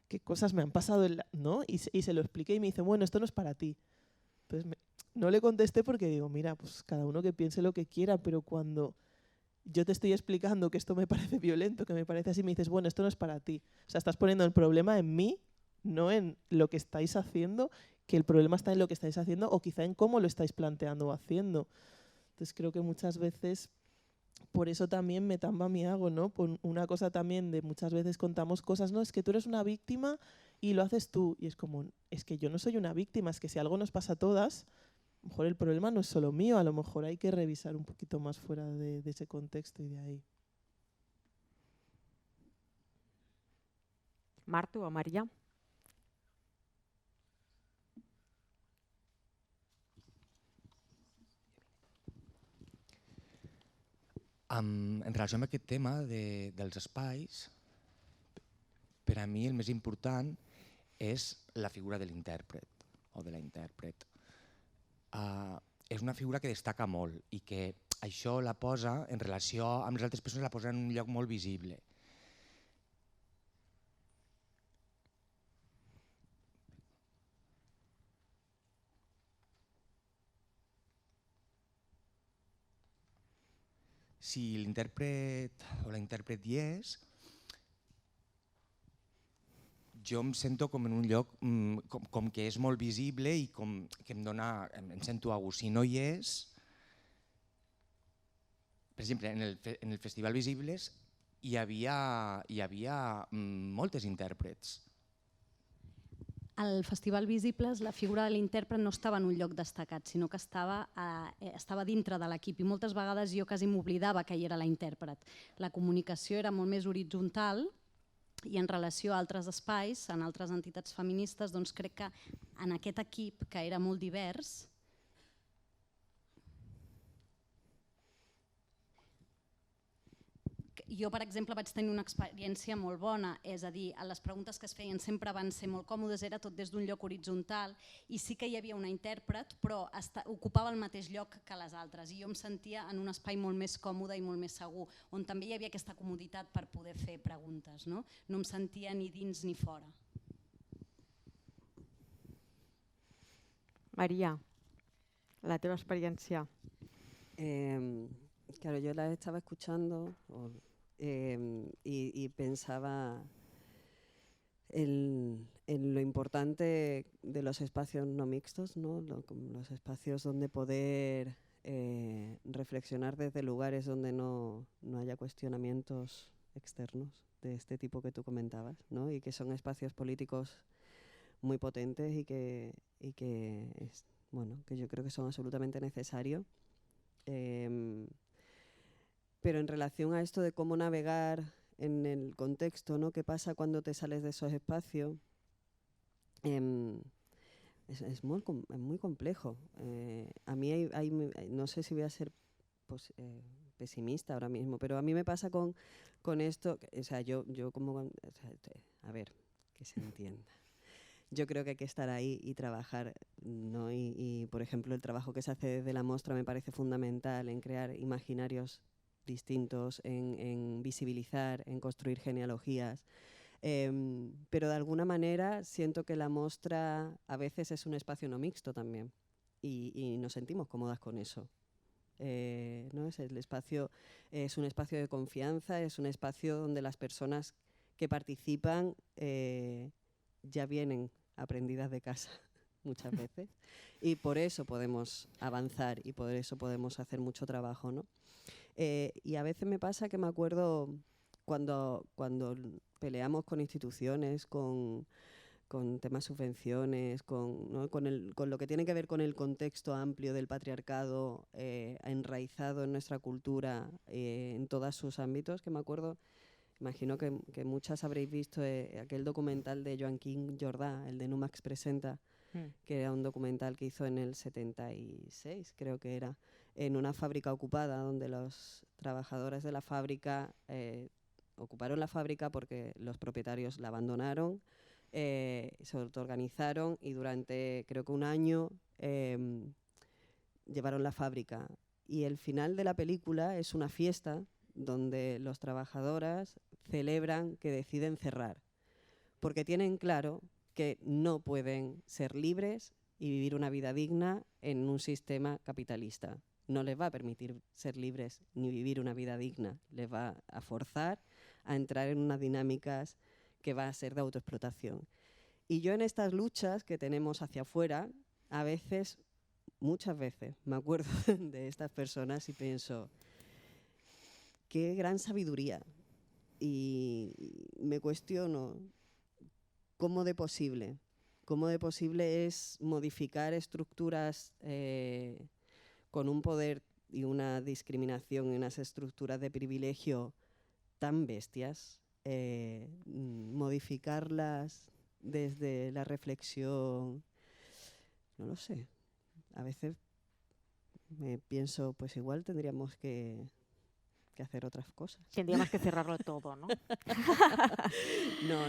qué cosas me han pasado, ¿no? Y se lo expliqué y me dice, bueno, esto no es para ti. Entonces no le contesté porque digo, mira, pues cada uno que piense lo que quiera, pero cuando yo te estoy explicando que esto me parece violento, que me parece así, me dices, bueno, esto no es para ti. O sea, estás poniendo el problema en mí, no en lo que estáis haciendo, que el problema está en lo que estáis haciendo o quizá en cómo lo estáis planteando o haciendo. Entonces creo que muchas veces por eso también me tamba mi hago, ¿no? Por una cosa también de muchas veces contamos cosas, no, es que tú eres una víctima y lo haces tú. Y es como, es que yo no soy una víctima, es que si algo nos pasa a todas, a lo mejor el problema no es solo mío, a lo mejor hay que revisar un poquito más fuera de ese contexto y de ahí. Martu o Maria? En relació amb aquest tema dels espais, per a mi el més important és la figura de l'intèrpret o de la intèrpret. És una figura que destaca molt i que això la posa en relació amb les altres persones, la posa en un lloc molt visible. Si l'intèrpret o la intèrpret hi és, jo em sento com en un lloc com que és molt visible i com que em sento a gust. Si no hi és, per exemple, en el Festival Visibles hi havia moltes intèrprets. Al Festival Visibles la figura de l'intèrpret no estava en un lloc destacat, sinó que estava dintre de l'equip i moltes vegades jo quasi m'oblidava que hi era la intèrpret. La comunicació era molt més horitzontal i en relació a altres espais, en altres entitats feministes, doncs crec que en aquest equip, que era molt divers, jo, per exemple, vaig tenir una experiència molt bona, és a dir, les preguntes que es feien sempre van ser molt còmodes, era tot des d'un lloc horitzontal i sí que hi havia una intèrpret, però ocupava el mateix lloc que les altres i jo em sentia en un espai molt més còmode i molt més segur, on també hi havia aquesta comoditat per poder fer preguntes. No em sentia ni dins ni fora. Maria, la teva experiència. Claro, yo la estaba escuchando y pensaba en lo importante de los espacios no mixtos, ¿no? Los espacios donde poder reflexionar desde lugares donde no haya cuestionamientos externos de este tipo que tú comentabas, ¿no? Y que son espacios políticos muy potentes y que yo creo que son absolutamente necesarios. Pero en relación a esto de cómo navegar en el contexto, ¿no? ¿Qué pasa cuando te sales de esos espacios? Es muy complejo. A mí no sé si voy a ser pesimista ahora mismo, pero a mí me pasa con esto, o sea, yo como, o sea, a ver, que se entienda. Yo creo que hay que estar ahí y trabajar, ¿no? Y, por ejemplo, el trabajo que se hace desde la Mostra me parece fundamental en crear imaginarios distintos, en visibilizar, en construir genealogías. Pero de alguna manera siento que la Mostra a veces es un espacio no mixto también y nos sentimos cómodas con eso. ¿No? El espacio es un espacio de confianza, es un espacio donde las personas que participan ya vienen aprendidas de casa muchas veces y por eso podemos avanzar y por eso podemos hacer mucho trabajo, ¿no? Y a veces me pasa que me acuerdo cuando peleamos con instituciones, con temas subvenciones, ¿no? con lo que tiene que ver con el contexto amplio del patriarcado enraizado en nuestra cultura en todos sus ámbitos, que me acuerdo, imagino que muchas habréis visto aquel documental de Joaquín Jordà, el de Numax Presenta, que era un documental que hizo en el 76, creo que era, en una fábrica ocupada, donde los trabajadores de la fábrica ocuparon la fábrica porque los propietarios la abandonaron, se autoorganizaron y durante creo que un año llevaron la fábrica. Y el final de la película es una fiesta donde los trabajadoras celebran que deciden cerrar, porque tienen claro que no pueden ser libres y vivir una vida digna en un sistema capitalista. No les va a permitir ser libres ni vivir una vida digna, les va a forzar a entrar en unas dinámicas que va a ser de autoexplotación. Y yo en estas luchas que tenemos hacia afuera, a veces, muchas veces, me acuerdo de estas personas y pienso, qué gran sabiduría. Y me cuestiono cómo de posible es modificar estructuras con un poder y una discriminación y unas estructuras de privilegio tan bestias, modificarlas desde la reflexión, no lo sé. A veces me pienso, pues igual tendríamos que hacer otras cosas. Tendríamos que cerrarlo todo, ¿no?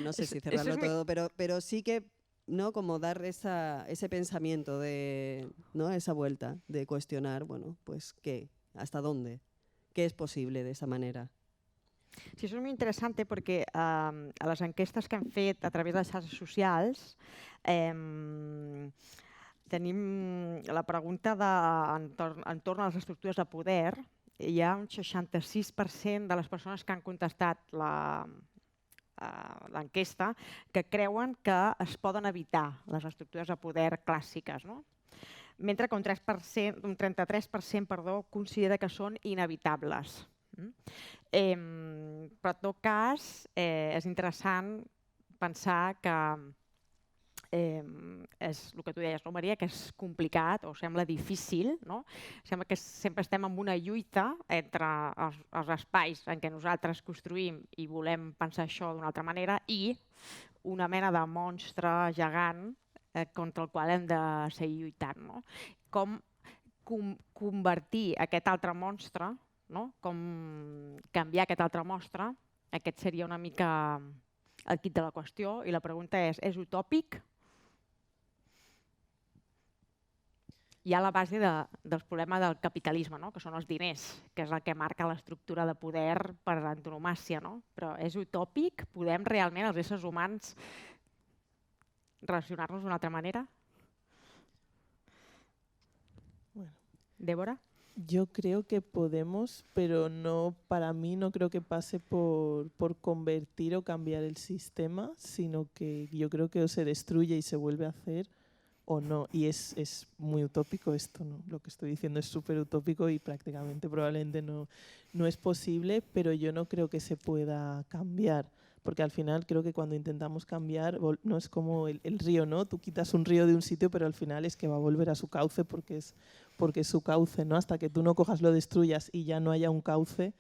No sé si cerrarlo todo, pero sí que, ¿no? Como dar ese pensamiento de, ¿no? Esa vuelta de cuestionar, bueno, pues ¿qué? ¿Hasta dónde? ¿Qué es posible de esa manera? Sí, això és molt interessant perquè a les enquestes que hem fet a través de les xarxes socials tenim la pregunta entorn a les estructures de poder. Hi ha un 66% de les persones que han contestat l'enquesta que creuen que es poden evitar les estructures de poder clàssiques, no? Mentre que un 33% considera que són inevitables. Però en tot cas és interessant pensar que és el que tu deies, no, Maria, que és complicat o sembla difícil, no? Sembla que sempre estem en una lluita entre els espais en què nosaltres construïm i volem pensar això d'una altra manera i una mena de monstre gegant contra el qual hem de seguir lluitant, no? Com convertir aquest altre monstre, no? Com canviar aquest altre monstre, aquest seria una mica el quid de la qüestió i la pregunta és utòpic? Hi ha la base del problema del capitalisme, no? Que són els diners, que és el que marca l'estructura de poder per antonomàsia, no? Però és utòpic? Podem realment els éssers humans relacionar-nos d'una altra manera? Bueno. Débora? Yo creo que podemos, pero no, para mí no creo que pase por convertir o cambiar el sistema, sino que yo creo que o se destruye y se vuelve a hacer o no. Y es muy utópico esto, ¿no? Lo que estoy diciendo es súper utópico y prácticamente probablemente no es posible, pero yo no creo que se pueda cambiar. Porque al final creo que cuando intentamos cambiar, no es como el río, ¿no? Tú quitas un río de un sitio, pero al final es que va a volver a su cauce porque es su cauce, ¿no? Hasta que tú no cojas, lo destruyas y ya no haya un cauce,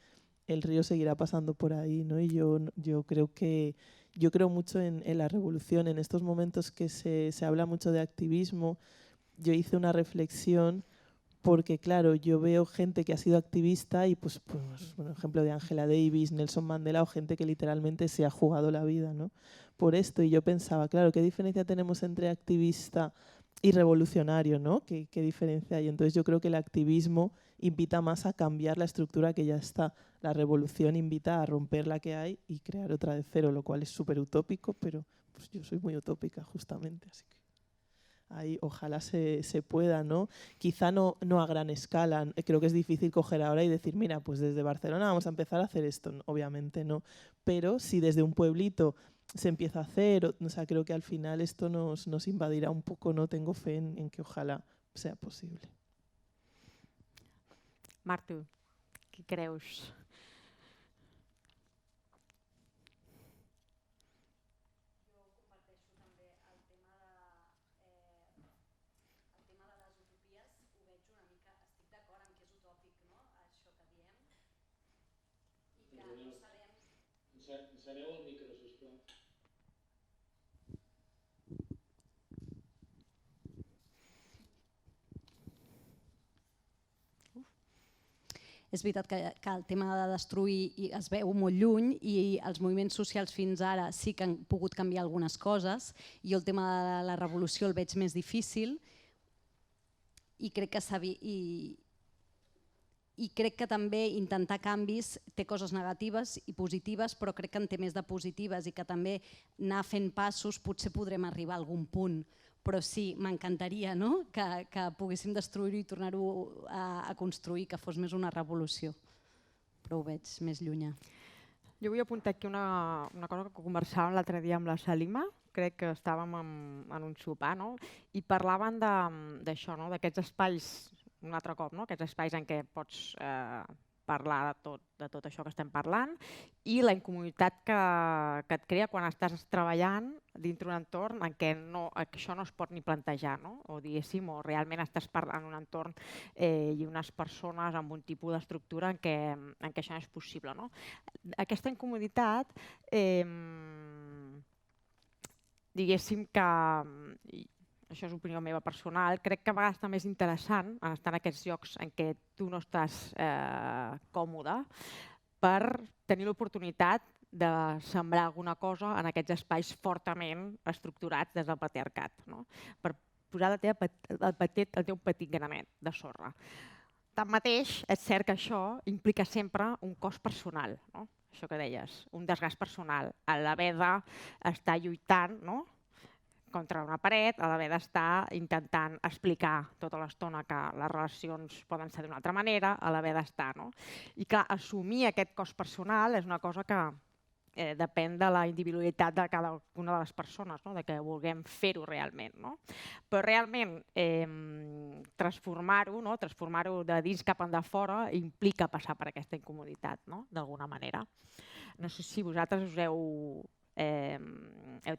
el río seguirá pasando por ahí, ¿no? Y yo creo mucho en la revolución. En estos momentos que se habla mucho de activismo, yo hice una reflexión porque, claro, yo veo gente que ha sido activista y, pues por ejemplo, de Angela Davis, Nelson Mandela, o gente que literalmente se ha jugado la vida, ¿no? Por esto. Y yo pensaba, claro, ¿qué diferencia tenemos entre activista y revolucionario, ¿no? ¿Qué diferencia hay? Entonces yo creo que el activismo invita más a cambiar la estructura que ya está. La revolución invita a romper la que hay y crear otra de cero, lo cual es súper utópico, pero pues yo soy muy utópica justamente, así que ahí ojalá se pueda, ¿no? Quizá no a gran escala. Creo que es difícil coger ahora y decir, mira, pues desde Barcelona vamos a empezar a hacer esto. Obviamente no. Pero si desde un pueblito se empieza a hacer, o sea, creo que al final esto nos invadirá un poco, ¿no? Tengo fe en que ojalá sea posible. Martu, què creus? Enceneu el micro, sisplau. És veritat que el tema de destruir es veu molt lluny i els moviments socials fins ara sí que han pogut canviar algunes coses. Jo el tema de la revolució el veig més difícil i crec que també intentar canvis té coses negatives i positives, però crec que en té més de positives i que també anar fent passos potser podrem arribar a algun punt. Però sí, m'encantaria que poguéssim destruir-ho i tornar-ho a construir, que fos més una revolució. Però ho veig més llunyà. Jo vull apuntar aquí una cosa que conversàvem l'altre dia amb la Salima, crec que estàvem en un sopar, no? I parlaven d'això, no? D'aquests espais, un altre cop, no? Aquests espais en què pots parlar de tot això que estem parlant i la incomoditat que et crea quan estàs treballant dintre un entorn en què això no es pot ni plantejar, no? O diguéssim, o realment estàs parlant en un entorn i unes persones amb un tipus d'estructura en què això no és possible, no? Aquesta incomoditat, diguéssim que, això és opinió meva personal, crec que a vegades també és interessant en estar en aquests llocs en què tu no estàs còmode per tenir l'oportunitat de sembrar alguna cosa en aquests espais fortament estructurats des del patriarcat, no? Per posar el teu petit granet de sorra. Tanmateix, és cert que això implica sempre un cost personal, no? Això que deies, un desgast personal, a l'haver d'estar lluitant, no? Contra una paret, a l'haver d'estar intentant explicar tota l'estona que les relacions poden ser d'una altra manera, a l'haver d'estar, no? I clar, assumir aquest cost personal és una cosa que depèn de la individualitat de cada una de les persones, no? De que vulguem fer-ho realment, no? Però realment transformar-ho, no? Transformar-ho de dins cap endavant implica passar per aquesta incomoditat, no? D'alguna manera. No sé si vosaltres us heu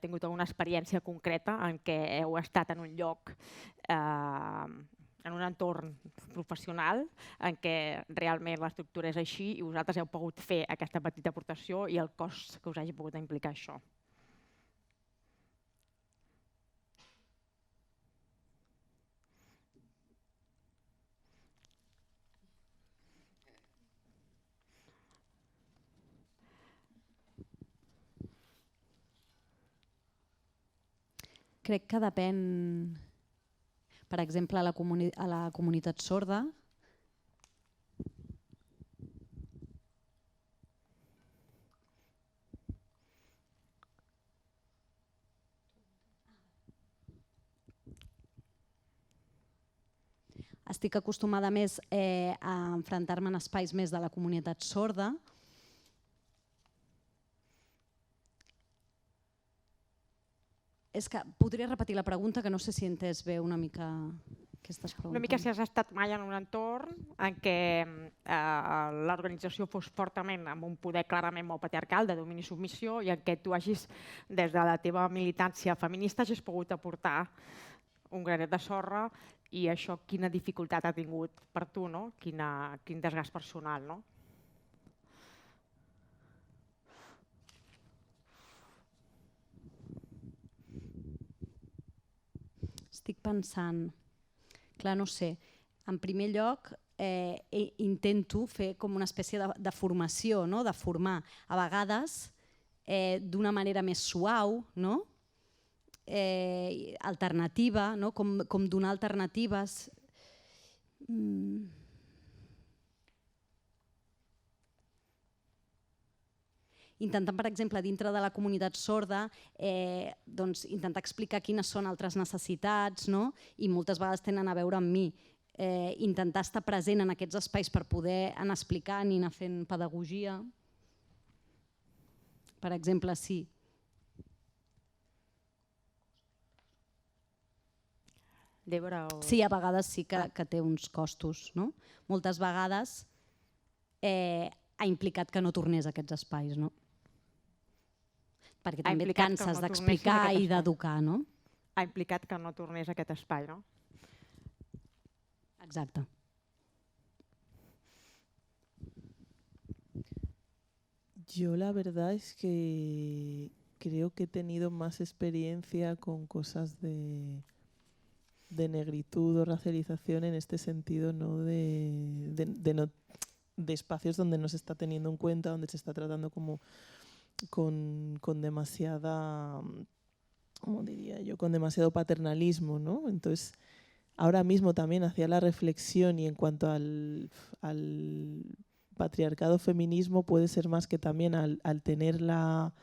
tingut alguna experiència concreta en què heu estat en un lloc, en un entorn professional en què realment l'estructura és així i vosaltres heu pogut fer aquesta petita aportació i el cost que us hagi pogut implicar això. Crec que depèn, per exemple, a la comunitat sorda, estic acostumada més a enfrontar-me en espais més de la comunitat sorda. És que podria repetir la pregunta, que no sé si he entès bé una mica què estàs preguntant. Una mica si has estat mai en un entorn en què l'organització fos fortament amb un poder clarament molt patriarcal, de domini i submissió, i en què tu hagis, des de la teva militància feminista, hagis pogut aportar un granet de sorra, i això quina dificultat ha tingut per tu, no? Quin desgast personal, no? Estic pensant, clar, no sé, en primer lloc intento fer com una espècie de formació, no? De formar a vegades d'una manera més suau, no? Alternativa, no? Com donar alternatives. Intentant, per exemple, dintre de la comunitat sorda, intentar explicar quines són altres necessitats, no? I moltes vegades tenen a veure amb mi. Intentar estar present en aquests espais per poder anar explicant i anar fent pedagogia. Per exemple, sí. Débora o... Sí, a vegades sí que té uns costos, no? Moltes vegades ha implicat que no tornés a aquests espais, no? Perquè també et canses d'explicar i d'educar, no? Ha implicat que no tornés a aquest espai, no? Exacte. Yo la verdad es que creo que he tenido más experiencia con cosas de negritud o racialización en este sentido, ¿no? De espacios donde no se está teniendo en cuenta, donde se está tratando como con demasiada, ¿cómo diría yo? Con demasiado paternalismo, ¿no? Entonces, ahora mismo también hacía la reflexión, y en cuanto al patriarcado feminismo, puede ser más que también al tener la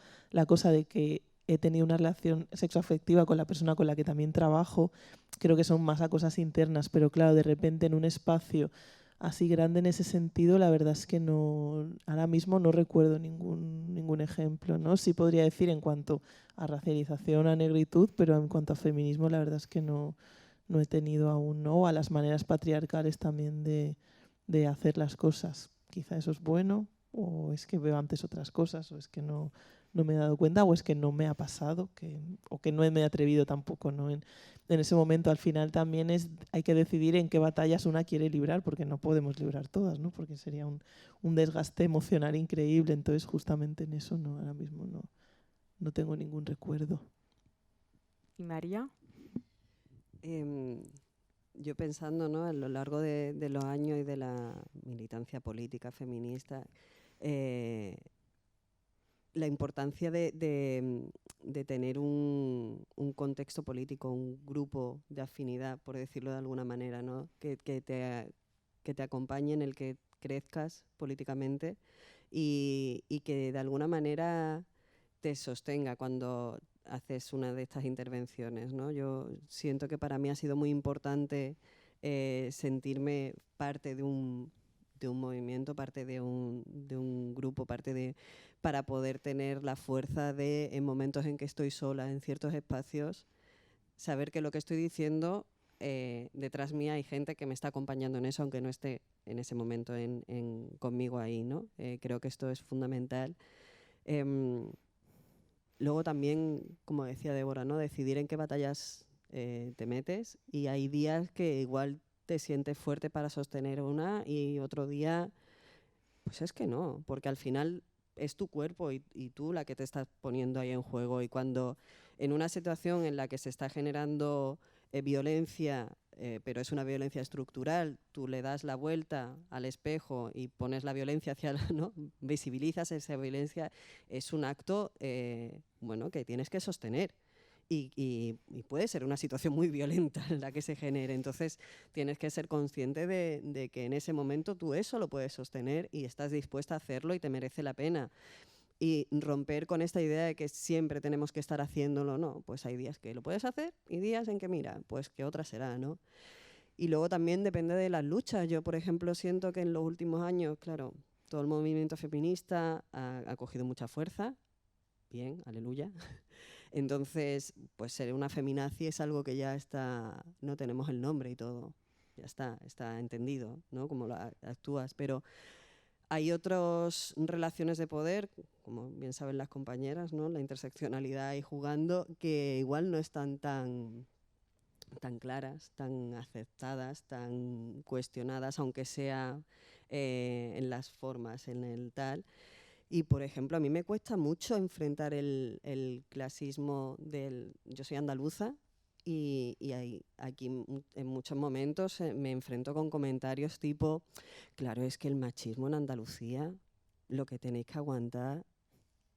cosa de que he tenido una relación sexoafectiva con la persona con la que también trabajo, creo que son más a cosas internas, pero claro, de repente en un espacio así grande en ese sentido, la verdad es que no, ahora mismo no recuerdo ningún ejemplo, ¿no? Sí podría decir en cuanto a racialización, a negritud, pero en cuanto a feminismo la verdad es que no he tenido aún, ¿no? A las maneras patriarcales también de hacer las cosas. Quizá eso es bueno, o es que veo antes otras cosas, o es que no me he dado cuenta, o es que no me ha pasado, o que no me he atrevido tampoco, ¿no? En ese momento al final también hay que decidir en qué batallas una quiere librar, porque no podemos librar todas, ¿no? Porque sería un desgaste emocional increíble. Entonces justamente en eso no, ahora mismo no tengo ningún recuerdo. ¿Y María? Yo pensando, ¿no? A lo largo de los años y de la militancia política feminista, la importancia de tener un contexto político, un grupo de afinidad, por decirlo de alguna manera, ¿no? que te acompañe, en el que crezcas políticamente y que de alguna manera te sostenga cuando haces una de estas intervenciones, ¿no? Yo siento que para mí ha sido muy importante sentirme parte de un movimiento, parte de un grupo, para poder tener la fuerza de, en momentos en que estoy sola en ciertos espacios, saber que lo que estoy diciendo, detrás mía hay gente que me está acompañando en eso, aunque no esté en ese momento conmigo ahí, ¿no? Creo que esto es fundamental. Luego también, como decía Débora, ¿no? Decidir en qué batallas te metes, y hay días que igual te sientes fuerte para sostener una y otro día pues es que no, porque al final es tu cuerpo y tú la que te estás poniendo ahí en juego, y cuando en una situación en la que se está generando violencia, pero es una violencia estructural, tú le das la vuelta al espejo y pones la violencia hacia ¿no? Visibilizas esa violencia, es un acto bueno, que tienes que sostener. Y puede ser una situación muy violenta en la que se genere. Entonces tienes que ser consciente de que en ese momento tú eso lo puedes sostener y estás dispuesta a hacerlo y te merece la pena. Y romper con esta idea de que siempre tenemos que estar haciéndolo, ¿no? Pues hay días que lo puedes hacer y días en que, mira, pues que otra será, ¿no? Y luego también depende de las luchas. Yo, por ejemplo, siento que en los últimos años, claro, todo el movimiento feminista ha cogido mucha fuerza. Bien, aleluya. Entonces, pues ser una feminazi es algo que ya está, no tenemos el nombre y todo. Ya está entendido, ¿no? Cómo lo actúas. Pero hay otras relaciones de poder, como bien saben las compañeras, ¿no? La interseccionalidad y jugando, que igual no están tan claras, tan aceptadas, tan cuestionadas, aunque sea en las formas, en el tal. Y, por ejemplo, a mí me cuesta mucho enfrentar el clasismo del... Yo soy andaluza y aquí en muchos momentos me enfrento con comentarios tipo, claro, es que el machismo en Andalucía, lo que tenéis que aguantar,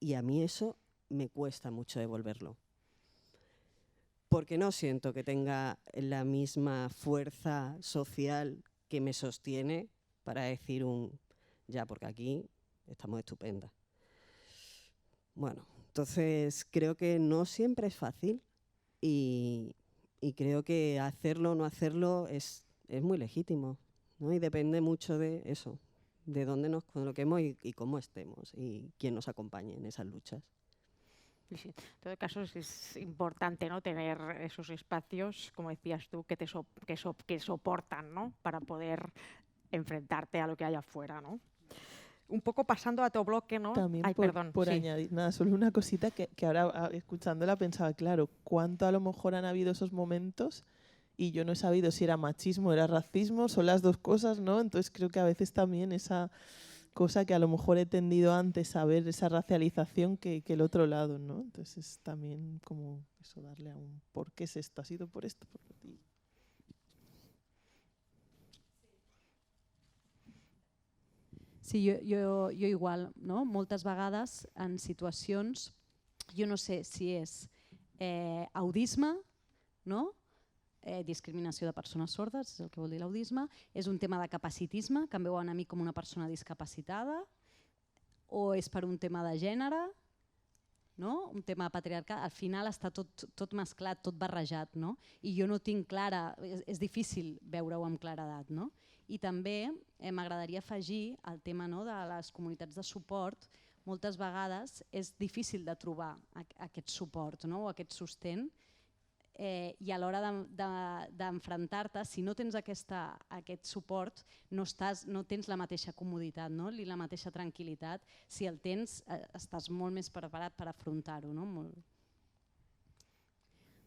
y a mí eso me cuesta mucho devolverlo. Porque no siento que tenga la misma fuerza social que me sostiene para decir ya, porque aquí estamos estupendas. Bueno, entonces creo que no siempre es fácil y creo que hacerlo o no hacerlo es muy legítimo, ¿no? Y depende mucho de eso, de dónde nos coloquemos y cómo estemos y quién nos acompañe en esas luchas. Sí. En todo caso, es importante, ¿no?, tener esos espacios, como decías tú, que soportan, ¿no?, para poder enfrentarte a lo que hay afuera, ¿no? Un poco pasando a tu bloque, ¿no? También Ay, perdón, por sí. añadir, nada, solo una cosita que ahora escuchándola pensaba, claro, cuánto a lo mejor han habido esos momentos y yo no he sabido si era machismo, era racismo, son las dos cosas, ¿no? Entonces creo que a veces también esa cosa que a lo mejor he tendido antes a ver esa racialización que el otro lado, ¿no? Entonces es también como eso, darle a un ¿por qué es esto? ¿Ha sido por esto? Por ti. Sí, jo igual, no? Moltes vegades en situacions, jo no sé si és audisme, no? Discriminació de persones sordes, és el que vol dir l'audisme, és un tema de capacitisme, que em veuen a mi com una persona discapacitada, o és per un tema de gènere, no? Un tema patriarcal, al final està tot mesclat, tot barrejat, no? I jo no tinc clara, és difícil veure-ho amb claredat, no? I també m'agradaria afegir el tema, no, de les comunitats de suport. Moltes vegades és difícil de trobar aquest suport, no?, o aquest sostén, i a l'hora d'enfrontar-te, si no tens aquest suport, no tens la mateixa comoditat, no?, ni la mateixa tranquil·litat. Si el tens, estàs molt més preparat per afrontar-ho, no?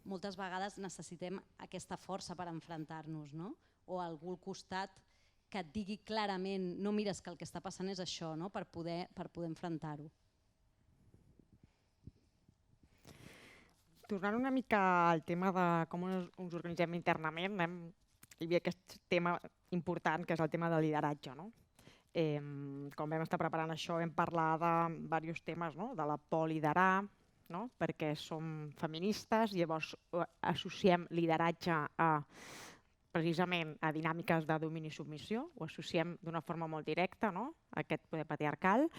Moltes vegades necessitem aquesta força per enfrontar-nos, no? O algú al costat que et digui clarament, no mires que el que està passant és això, no?, per poder enfrontar-ho. Tornant una mica al tema de com ens organitzem internament, hi havia aquest tema important que és el tema del lideratge, no? Quan vam estar preparant això vam parlar de diversos temes, no? De la por a liderar, no? Perquè som feministes i llavors associem lideratge precisament a dinàmiques de domini i submissió, ho associem d'una forma molt directa, no?, a aquest poder patriarcal,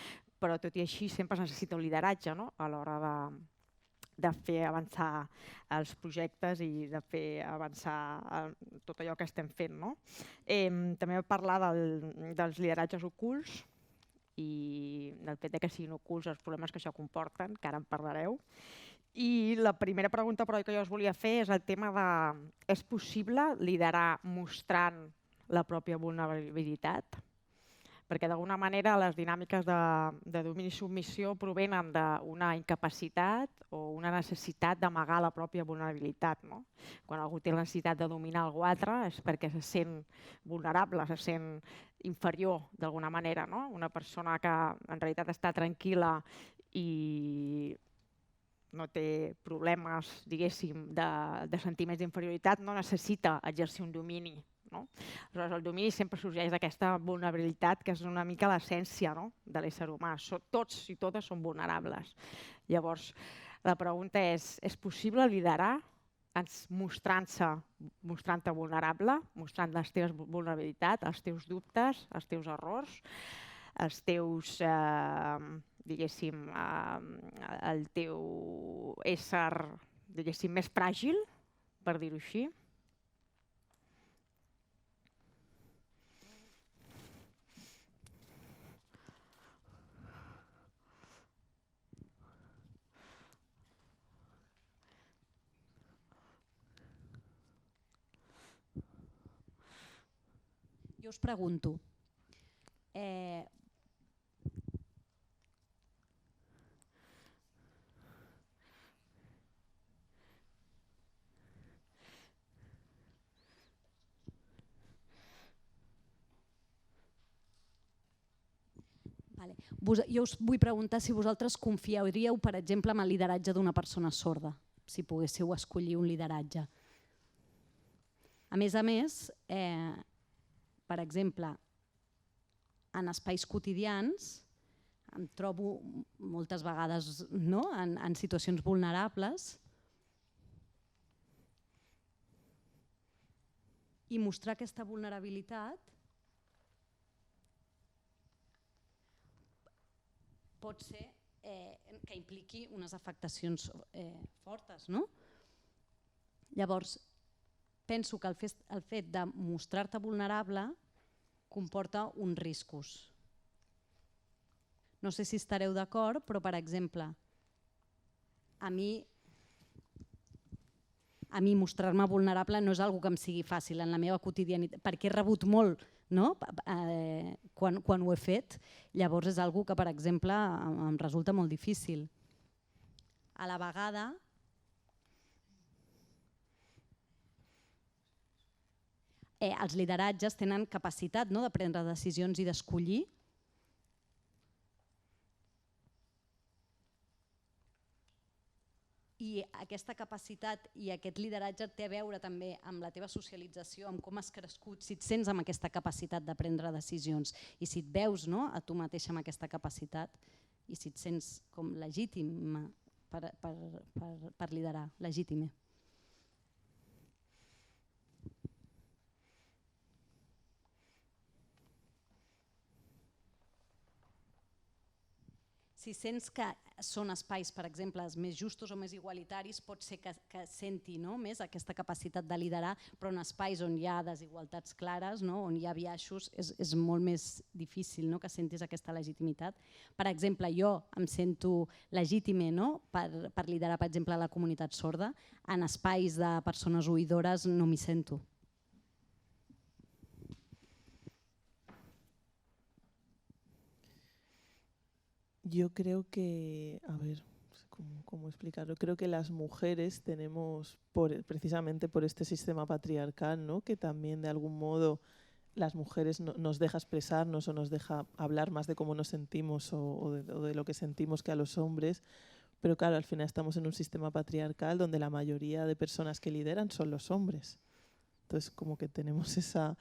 però tot i així sempre es necessita un lideratge, no?, a l'hora de fer avançar els projectes i de fer avançar tot allò que estem fent, no? També vam parlar dels lideratges ocults i del fet que siguin ocults els problemes que això comporten, que ara en parlareu. I la primera pregunta però que jo us volia fer és el tema de és possible liderar mostrant la pròpia vulnerabilitat? Perquè d'alguna manera les dinàmiques de domini i submissió provenen d'una incapacitat o una necessitat d'amagar la pròpia vulnerabilitat, no? Quan algú té la necessitat de dominar algú altre és perquè se sent vulnerable, se sent inferior d'alguna manera, no? Una persona que en realitat està tranquil·la i no té problemes, diguéssim, de sentiments d'inferioritat, no necessita exercir un domini. No? Aleshores, el domini sempre sorgeix d'aquesta vulnerabilitat, que és una mica l'essència, no?, de l'ésser humà. Tots i totes són vulnerables. Llavors, la pregunta és possible liderar mostrant-te vulnerable, mostrant les teves vulnerabilitats, els teus dubtes, els teus errors, els teus, diguéssim, el teu ésser, diguéssim, més fràgil, per dir-ho així? Jo us pregunto, jo us vull preguntar si vosaltres confiaríeu, per exemple, en el lideratge d'una persona sorda, si poguéssiu escollir un lideratge. A més, per exemple, en espais quotidians em trobo moltes vegades en situacions vulnerables i mostrar aquesta vulnerabilitat pot ser que impliqui unes afectacions fortes. Llavors, penso que el fet de mostrar-te vulnerable comporta uns riscos. No sé si estareu d'acord, però, per exemple, a mi mostrar-me vulnerable no és una cosa que em sigui fàcil en la meva quotidianitat, perquè he rebut molt quan ho he fet. Llavors és una cosa que, per exemple, em resulta molt difícil. A la vegada, els lideratges tenen capacitat de prendre decisions i d'escollir. I aquesta capacitat i aquest lideratge té a veure també amb la teva socialització, amb com has crescut, si et sents amb aquesta capacitat de prendre decisions i si et veus a tu mateixa amb aquesta capacitat i si et sents com legítim per liderar, legítim. Si sents que són espais, per exemple, més justos o més igualitaris, pot ser que senti més aquesta capacitat de liderar, però en espais on hi ha desigualtats clares, on hi ha biaixos, és molt més difícil que sentis aquesta legitimitat. Per exemple, jo em sento legítima per liderar, per exemple, la comunitat sorda. En espais de persones oïdores no m'hi sento. Yo creo que, a ver, ¿cómo explicarlo? Creo que las mujeres tenemos, precisamente por este sistema patriarcal, que también de algún modo las mujeres nos deja expresarnos o nos deja hablar más de cómo nos sentimos o de lo que sentimos que a los hombres, pero claro, al final estamos en un sistema patriarcal donde la mayoría de personas que lideran son los hombres. Entonces, como que tenemos esa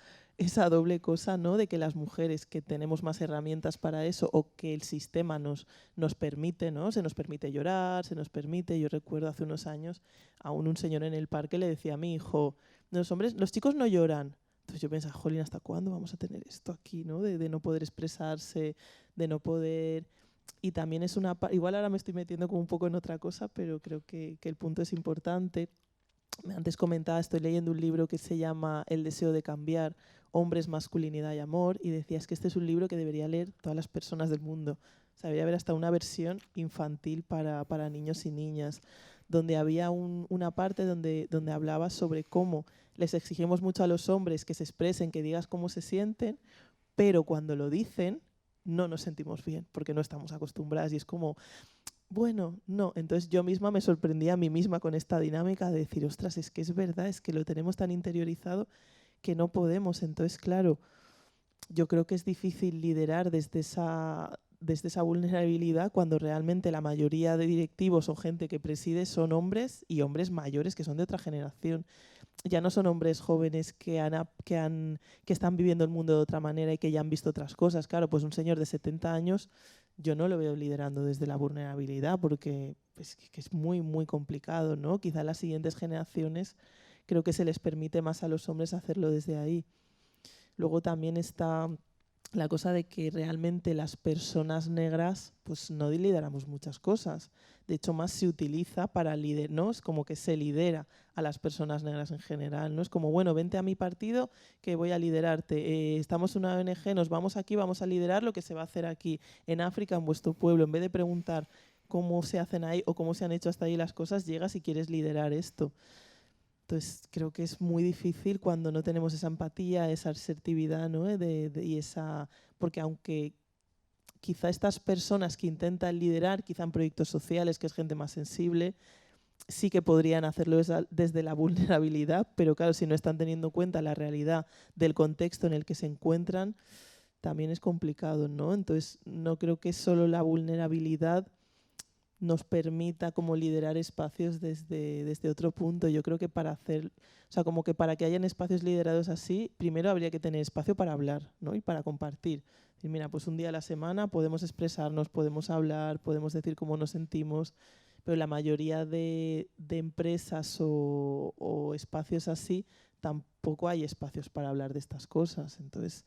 doble cosa, de que las mujeres que tenemos más herramientas para eso o que el sistema nos permite, se nos permite llorar, se nos permite. Yo recuerdo hace unos años a un señor en el parque le decía a mi hijo, los chicos no lloran. Entonces yo pensaba, jolín, ¿hasta cuándo vamos a tener esto aquí? De no poder expresarse, de no poder... Y también es igual ahora me estoy metiendo como un poco en otra cosa, pero creo que el punto es importante. Antes comentaba, estoy leyendo un libro que se llama El deseo de cambiar, hombres, masculinidad y amor, y decías que este es un libro que debería leer todas las personas del mundo. O sea, debería haber hasta una versión infantil para niños y niñas, donde había una parte donde hablaba sobre cómo les exigimos mucho a los hombres que se expresen, que digas cómo se sienten, pero cuando lo dicen no nos sentimos bien, porque no estamos acostumbradas y es como... Bueno, no. Entonces yo misma me sorprendía a mí misma con esta dinámica de decir, ostras, es que es verdad, es que lo tenemos tan interiorizado que no podemos. Entonces, claro, yo creo que es difícil liderar desde esa vulnerabilidad cuando realmente la mayoría de directivos o gente que preside son hombres y hombres mayores que son de otra generación. Ya no son hombres jóvenes que están viviendo el mundo de otra manera y que ya han visto otras cosas. Claro, pues un señor de 70 años yo no lo veo liderando desde la vulnerabilidad porque pues, que es muy, muy complicado, ¿no? Quizá las siguientes generaciones creo que se les permite más a los hombres hacerlo desde ahí. Luego también está la cosa de que realmente las personas negras pues no lideramos muchas cosas. De hecho, más se utiliza para liderar, ¿no? Es como que se lidera a las personas negras en general, ¿no? Es como, bueno, vente a mi partido que voy a liderarte. Estamos en una ONG, nos vamos aquí, vamos a liderar lo que se va a hacer aquí en África, en vuestro pueblo. En vez de preguntar cómo se hacen ahí o cómo se han hecho hasta ahí las cosas, llegas y quieres liderar esto. Entonces creo que es muy difícil cuando no tenemos esa empatía, esa asertividad, ¿no? Y esa, porque aunque quizá estas personas que intentan liderar, quizá en proyectos sociales, que es gente más sensible, sí que podrían hacerlo desde la vulnerabilidad, pero claro, si no están teniendo en cuenta la realidad del contexto en el que se encuentran, también es complicado, ¿no? Entonces no creo que solo la vulnerabilidad nos permita como liderar espacios desde otro punto. Yo creo que para hacer, o sea, como que para que hayan espacios liderados así, primero habría que tener espacio para hablar, ¿no? Y para compartir. Y mira, pues un día a la semana podemos expresarnos, podemos hablar, podemos decir cómo nos sentimos, pero la mayoría de empresas o espacios así tampoco hay espacios para hablar de estas cosas. Entonces,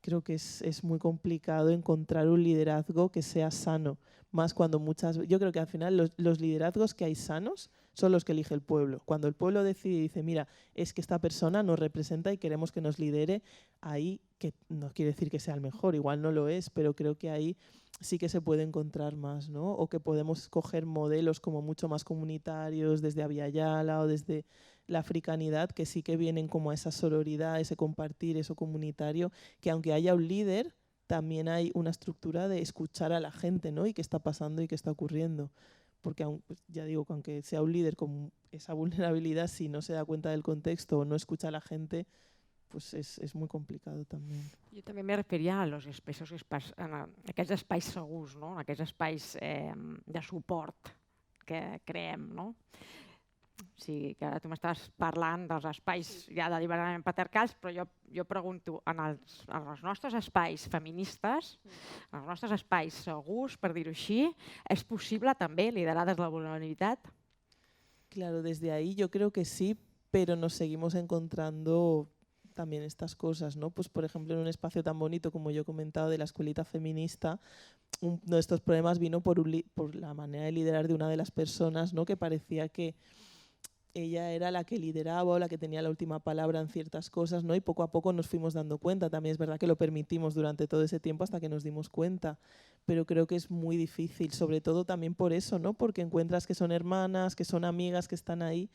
creo que es muy complicado encontrar un liderazgo que sea sano, más cuando yo creo que al final los liderazgos que hay sanos son los que elige el pueblo. Cuando el pueblo decide y dice, mira, es que esta persona nos representa y queremos que nos lidere, ahí, que no quiere decir que sea el mejor, igual no lo es, pero creo que ahí sí que se puede encontrar más, ¿no? O que podemos coger modelos como mucho más comunitarios, desde Abya Yala o desde la africanidad, que sí que vienen como a esa sororidad, ese compartir, eso comunitario, que aunque haya un líder, también hay una estructura de escuchar a la gente, ¿no? Y qué está pasando y qué está ocurriendo. Porque pues ya digo, que aunque sea un líder con esa vulnerabilidad, si no se da cuenta del contexto o no escucha a la gente, pues és muy complicado també. Jo també me referia a los espais, en aquests espais segurs, no? En aquests espais de suport que creem, no? O sigui, que tu m'estàs parlant dels espais ja deliberadament patriarcals, però jo pregunto, en els nostres espais feministes, en els nostres espais segurs, per dir-ho així, és possible també liderar des de la vulnerabilitat? Claro, desde ahí yo creo que sí, pero nos seguimos encontrando también estas cosas, ¿no? Pues por ejemplo, en un espacio tan bonito como yo he comentado de la escuelita feminista, uno de estos problemas vino por la manera de liderar de una de las personas, ¿no? Que parecía que ella era la que lideraba o la que tenía la última palabra en ciertas cosas, ¿no? Y poco a poco nos fuimos dando cuenta. También es verdad que lo permitimos durante todo ese tiempo hasta que nos dimos cuenta, pero creo que es muy difícil, sobre todo también por eso, ¿no? Porque encuentras que son hermanas, que son amigas, que están ahí,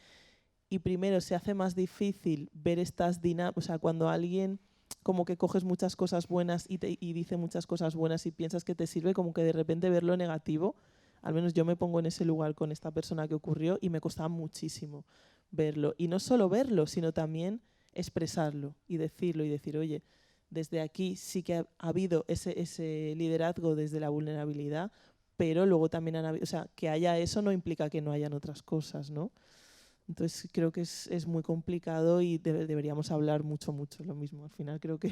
y primero se hace más difícil ver estas dinámicas, o sea, cuando alguien como que coges muchas cosas buenas y dice muchas cosas buenas y piensas que te sirve, como que de repente ver lo negativo. Al menos yo me pongo en ese lugar con esta persona que ocurrió y me costaba muchísimo verlo. Y no solo verlo, sino también expresarlo y decirlo y decir, oye, desde aquí sí que ha habido ese liderazgo desde la vulnerabilidad, pero luego también han habido, o sea, que haya eso no implica que no hayan otras cosas, ¿no? Entonces creo que es muy complicado y deberíamos hablar mucho lo mismo. Al final creo que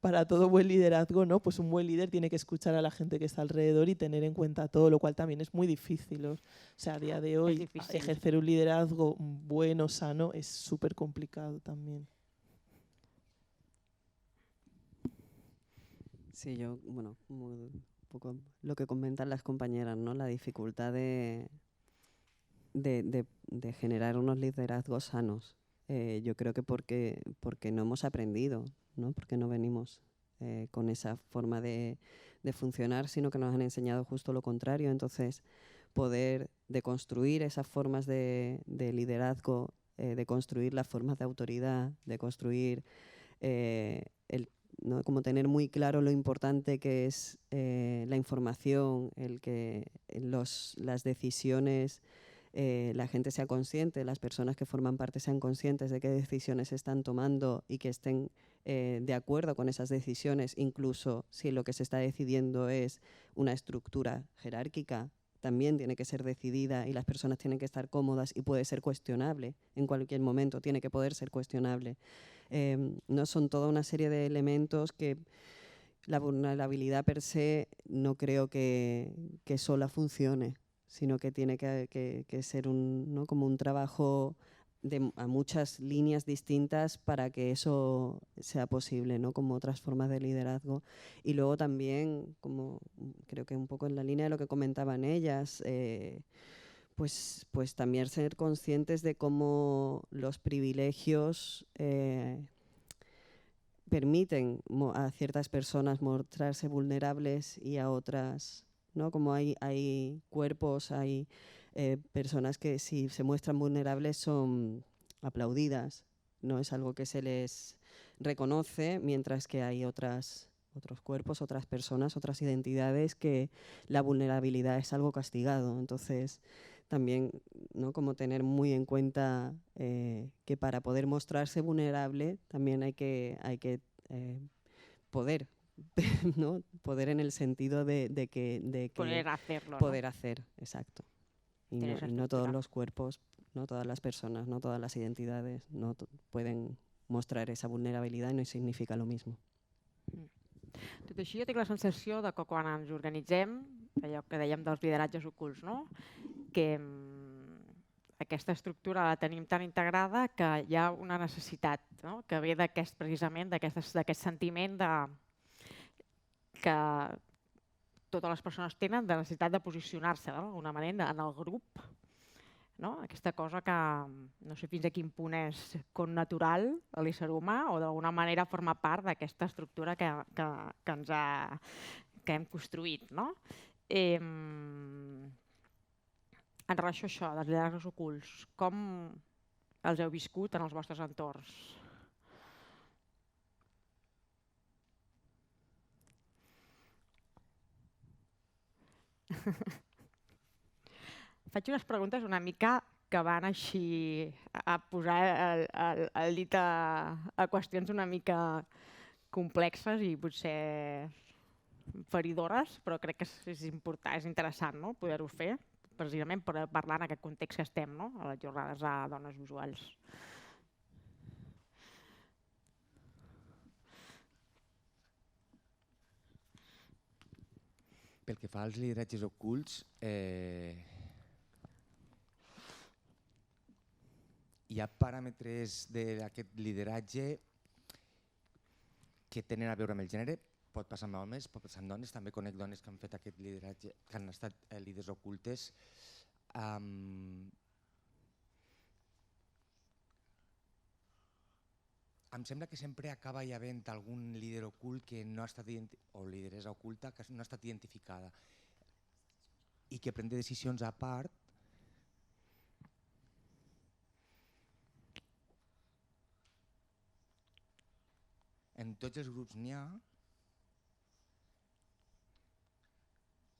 para todo buen liderazgo, ¿no? Pues un buen líder tiene que escuchar a la gente que está alrededor y tener en cuenta todo, lo cual también es muy difícil. O sea, a día de hoy ejercer un liderazgo bueno, sano, es súper complicado también. Sí, yo, bueno, un poco lo que comentan las compañeras, ¿no? La dificultad de generar unos liderazgos sanos. Yo creo que porque no hemos aprendido, ¿no? Porque no venimos con esa forma de funcionar, sino que nos han enseñado justo lo contrario. Entonces, poder deconstruir esas formas de liderazgo, de construir las formas de autoridad, de construir ¿no? Como tener muy claro lo importante que es la información, el que las decisiones, la gente sea consciente, las personas que forman parte sean conscientes de qué decisiones se están tomando y que estén de acuerdo con esas decisiones, incluso si lo que se está decidiendo es una estructura jerárquica, también tiene que ser decidida y las personas tienen que estar cómodas y puede ser cuestionable en cualquier momento, tiene que poder ser cuestionable. No son toda una serie de elementos que la vulnerabilidad per se no creo que sola funcione, sino que tiene que ser ¿no? como un trabajo a muchas líneas distintas para que eso sea posible, ¿no? Como otras formas de liderazgo. Y luego también, como creo que un poco en la línea de lo que comentaban ellas, pues también ser conscientes de cómo los privilegios permiten a ciertas personas mostrarse vulnerables y a otras, ¿no? Como hay cuerpos, hay personas que si se muestran vulnerables son aplaudidas, no es algo que se les reconoce, mientras que hay otros cuerpos, otras personas, otras identidades que la vulnerabilidad es algo castigado. Entonces, también, ¿no?, como tener muy en cuenta que para poder mostrarse vulnerable también hay que poder, ¿no? Poder en el sentido de que Poder hacerlo, ¿no? poder hacer, exacto. Y Tener no, esa y no todos estructura. los cuerpos, no todas las personas, no todas las identidades pueden mostrar esa vulnerabilidad, y no significa lo mismo. Tot així, jo tinc la sensació de que quan ens organitzem, allò que dèiem dels lideratges ocults, no? Que aquesta estructura la tenim tan integrada que hi ha una necessitat, no? Que ve precisament d'aquest sentiment que totes les persones tenen de necessitat de posicionar-se, no?, d'alguna manera en el grup. No? Aquesta cosa que no sé fins a quin punt és connatural a l'ésser humà o d'alguna manera forma part d'aquesta estructura que hem construït. No? En relació a això, dels lideratges ocults, com els heu viscut en els vostres entorns? Faig unes preguntes una mica que van així a posar el dit a qüestions una mica complexes i potser feridores, però crec que és important, és interessant, no?, poder-ho fer, precisament per parlar en aquest context que estem, no?, a les jornades de dones visuals. Pel que fa als lideratges ocults, hi ha paràmetres d'aquest lideratge que tenen a veure amb el gènere. Pot passar amb homes, pot passar amb dones. També conec dones que han fet aquest lideratge, que han estat líders ocultes. Em sembla que sempre acaba hi havent algun líder ocult que no ha estat o lideressa oculta que no ha estat identificada i que pren decisions a part en tots els grups n'hi ha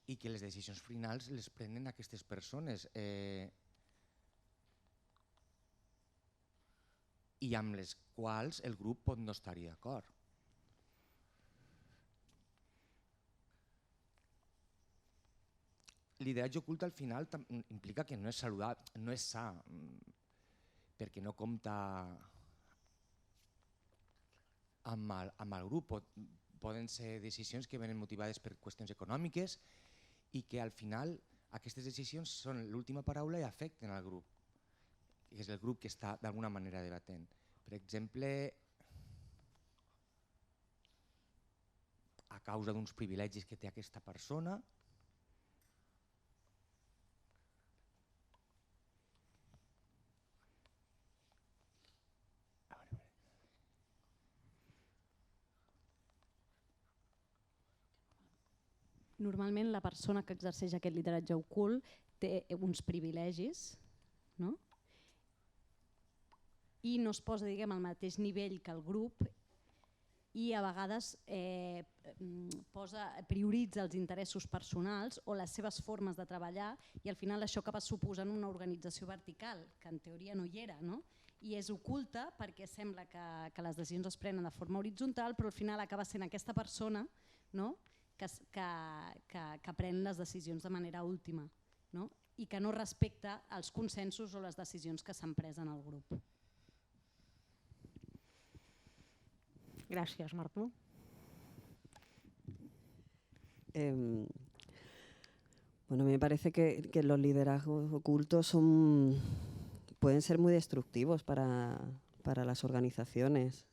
i que les decisions finals les prenen aquestes persones i amb les quals el grup pot no estar-hi d'acord. Lideratge ocult al final implica que no és saludable, no és sa, perquè no compta amb el grup. Poden ser decisions que venen motivades per qüestions econòmiques i que al final aquestes decisions són l'última paraula i afecten al grup, que és el grup que està d'alguna manera debatent. Per exemple, a causa d'uns privilegis que té aquesta persona, Normalment la persona que exerceix aquest lideratge ocult té uns privilegis, no? I no es posa, diguem, al mateix nivell que el grup i a vegades prioritza els interessos personals o les seves formes de treballar i al final això acaba suposant una organització vertical, que en teoria no hi era, no? I és oculta perquè sembla que les decisions es prenen de forma horitzontal, però al final acaba sent aquesta persona, no?, que pren les decisions de manera última, no?, i que no respecta els consensos o les decisions que s'han pres en el grup. Gràcies, Martú. Bueno, me parece que los liderazgos ocultos pueden ser muy destructivos para las organizaciones.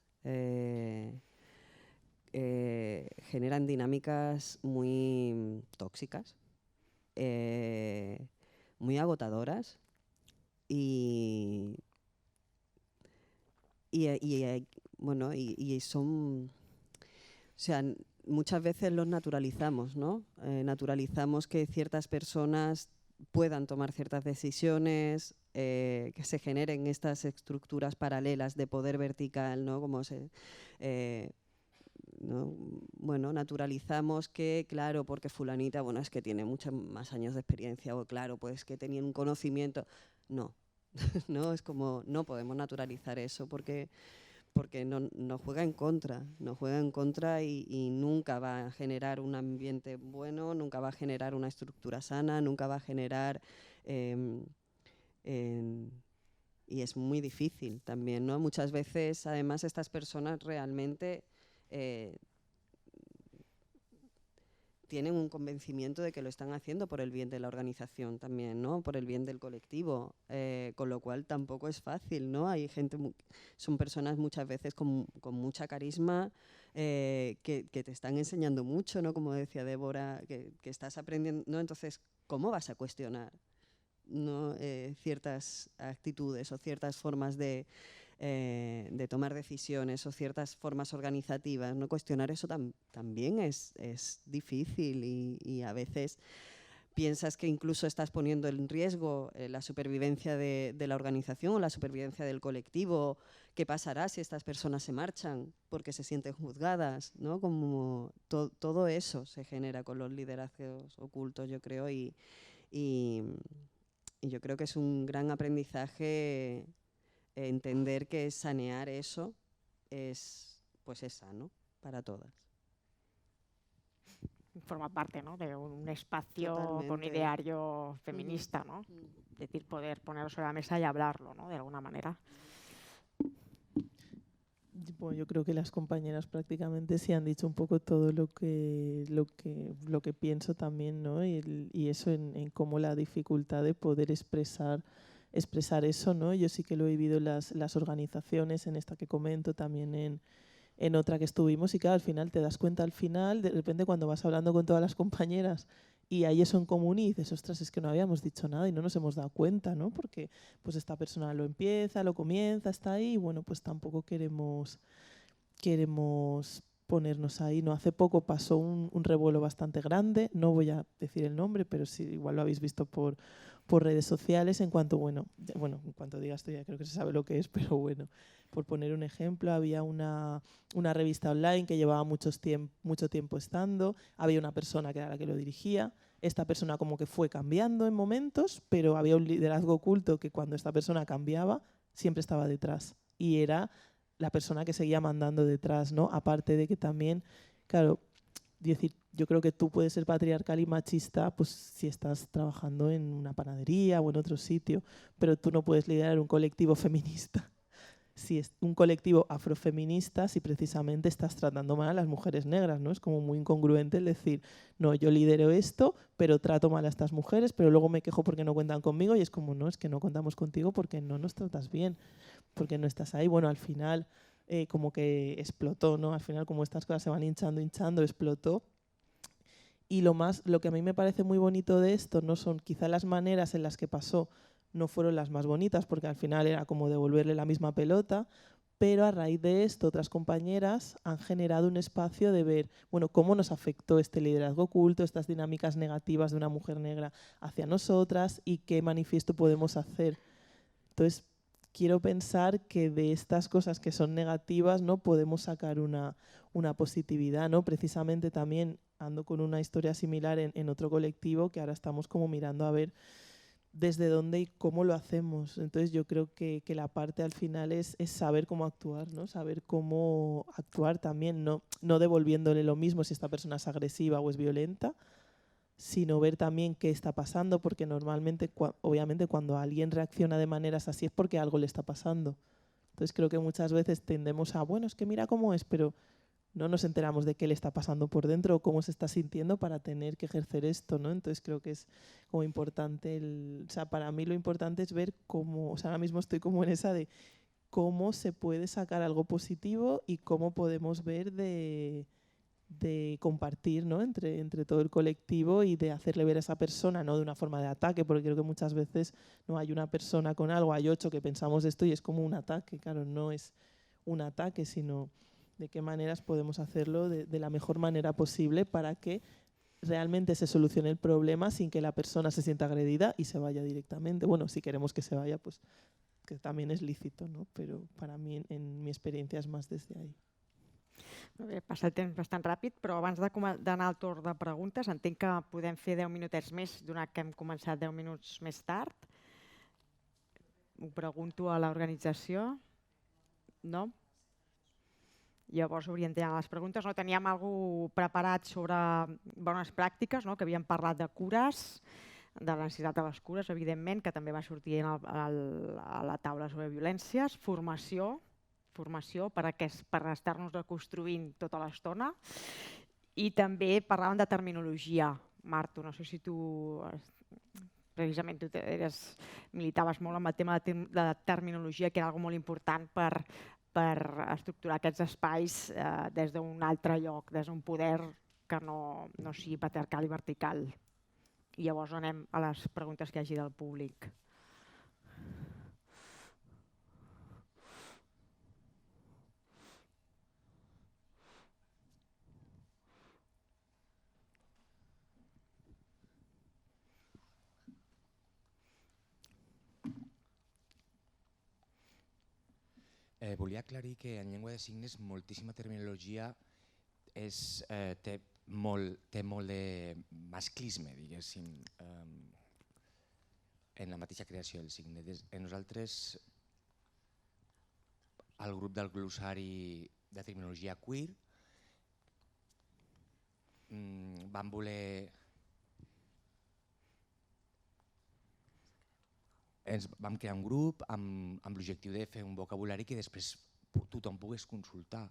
Generan dinámicas muy tóxicas, muy agotadoras y son, o sea, muchas veces los naturalizamos, ¿no? Naturalizamos que ciertas personas puedan tomar ciertas decisiones que se generen estas estructuras paralelas de poder vertical, ¿no? Como ¿no? Bueno, naturalizamos que, claro, porque fulanita, bueno, es que tiene muchos más años de experiencia, o claro, pues que tenían un conocimiento. No, no, es como, no podemos naturalizar eso porque nos juega en contra y nunca va a generar un ambiente bueno, nunca va a generar una estructura sana, nunca va a generar... y es muy difícil también, ¿no? Muchas veces, además, estas personas realmente tienen un convencimiento de que lo están haciendo por el bien de la organización también, ¿no? Por el bien del colectivo, con lo cual tampoco es fácil, ¿no? Hay gente, son personas muchas veces con mucha carisma, que te están enseñando mucho, ¿no? Como decía Débora, que estás aprendiendo, ¿no? Entonces, ¿cómo vas a cuestionar, ¿no? Ciertas actitudes o ciertas formas de tomar decisiones o ciertas formas organizativas, ¿no? Cuestionar eso también es difícil y a veces piensas que incluso estás poniendo en riesgo la supervivencia de la organización o la supervivencia del colectivo. ¿Qué pasará si estas personas se marchan porque se sienten juzgadas, ¿no? Como todo eso se genera con los liderazgos ocultos, yo creo, y yo creo que es un gran aprendizaje entender que sanear eso es sano para todas. Forma parte, ¿no?, de un espacio Totalmente. con ideario feminista, ¿no? Es decir, poder ponerlo sobre la mesa y hablarlo, ¿no?, de alguna manera. Bueno, yo creo que las compañeras prácticamente sí han dicho un poco todo lo que pienso también, ¿no? Y eso en cómo la dificultad de poder expresar eso, ¿no? Yo sí que lo he vivido en las organizaciones, en esta que comento, también en otra que estuvimos, y claro, al final te das cuenta, de repente cuando vas hablando con todas las compañeras y hay eso en común y dices, ostras, es que no habíamos dicho nada y no nos hemos dado cuenta, ¿no? Porque pues esta persona lo comienza, está ahí y bueno, pues tampoco queremos ponernos ahí, ¿no? Hace poco pasó un revuelo bastante grande, no voy a decir el nombre, pero sí, igual lo habéis visto por redes sociales, en cuanto diga esto ya creo que se sabe lo que es, pero bueno, por poner un ejemplo, había una revista online que llevaba mucho tiempo estando, había una persona que era la que lo dirigía, esta persona como que fue cambiando en momentos, pero había un liderazgo oculto que cuando esta persona cambiaba, siempre estaba detrás, y era la persona que seguía mandando detrás, ¿no? Aparte de que también, claro, decir, yo creo que tú puedes ser patriarcal y machista pues si estás trabajando en una panadería o en otro sitio, pero tú no puedes liderar un colectivo feminista. Si es un colectivo afrofeminista, si precisamente estás tratando mal a las mujeres negras, ¿no? Es como muy incongruente el decir, no, yo lidero esto, pero trato mal a estas mujeres, pero luego me quejo porque no cuentan conmigo, y es como, no, es que no contamos contigo porque no nos tratas bien, porque no estás ahí. Bueno, al final como que explotó, ¿no? Al final, como estas cosas se van hinchando, explotó. Y lo que a mí me parece muy bonito de esto no son quizá las maneras en las que pasó, no fueron las más bonitas, porque al final era como devolverle la misma pelota, pero a raíz de esto otras compañeras han generado un espacio de ver, bueno, cómo nos afectó este liderazgo oculto, estas dinámicas negativas de una mujer negra hacia nosotras y qué manifiesto podemos hacer. Entonces, quiero pensar que de estas cosas que son negativas, ¿no?, podemos sacar una positividad, ¿no? Precisamente también ando con una historia similar en otro colectivo que ahora estamos como mirando a ver desde dónde y cómo lo hacemos. Entonces yo creo que la parte al final es saber cómo actuar, ¿no? Saber cómo actuar también, no devolviéndole lo mismo si esta persona es agresiva o es violenta, sino ver también qué está pasando, porque normalmente, obviamente, cuando alguien reacciona de maneras así es porque algo le está pasando. Entonces creo que muchas veces tendemos a, bueno, es que mira cómo es, pero no nos enteramos de qué le está pasando por dentro o cómo se está sintiendo para tener que ejercer esto, ¿no? Entonces creo que es como importante, o sea, para mí lo importante es ver cómo, o sea, ahora mismo estoy como en esa de cómo se puede sacar algo positivo y cómo podemos ver de compartir, ¿no?, entre todo el colectivo y de hacerle ver a esa persona, no de una forma de ataque, porque creo que muchas veces no hay una persona con algo, hay 8 que pensamos esto y es como un ataque. Claro, no es un ataque, sino de qué maneras podemos hacerlo de la mejor manera posible para que realmente se solucione el problema sin que la persona se sienta agredida y se vaya directamente. Bueno, si queremos que se vaya, pues que también es lícito, ¿no? Pero para mí, en mi experiencia, es más desde ahí. Molt bé, passa el temps bastant ràpid, però abans d'anar al torn de preguntes, entenc que podem fer 10 minutets més, donat que hem començat 10 minuts més tard. Ho pregunto a l'organització. No? Llavors orientarem les preguntes. No, teníem alguna cosa preparat sobre bones pràctiques, no? Que havíem parlat de cures, de la necessitat de les cures, evidentment, que també va sortir a la taula sobre violències, formació per estar-nos reconstruint tota l'estona, i també parlàvem de terminologia. Marto, no sé si tu precisament militaves molt amb el tema de la terminologia, que era una cosa molt important per estructurar aquests espais des d'un altre lloc, des d'un poder que no sigui patriarcal i vertical. I llavors anem a les preguntes que hi hagi del públic. Volia aclarir que en llengua de signes moltíssima terminologia té molt de masclisme, diguéssim, en la mateixa creació del signe. Nosaltres, al grup del glossari de terminologia queer, vam voler... Vam crear un grup amb l'objectiu de fer un vocabulari que després tothom pogués consultar,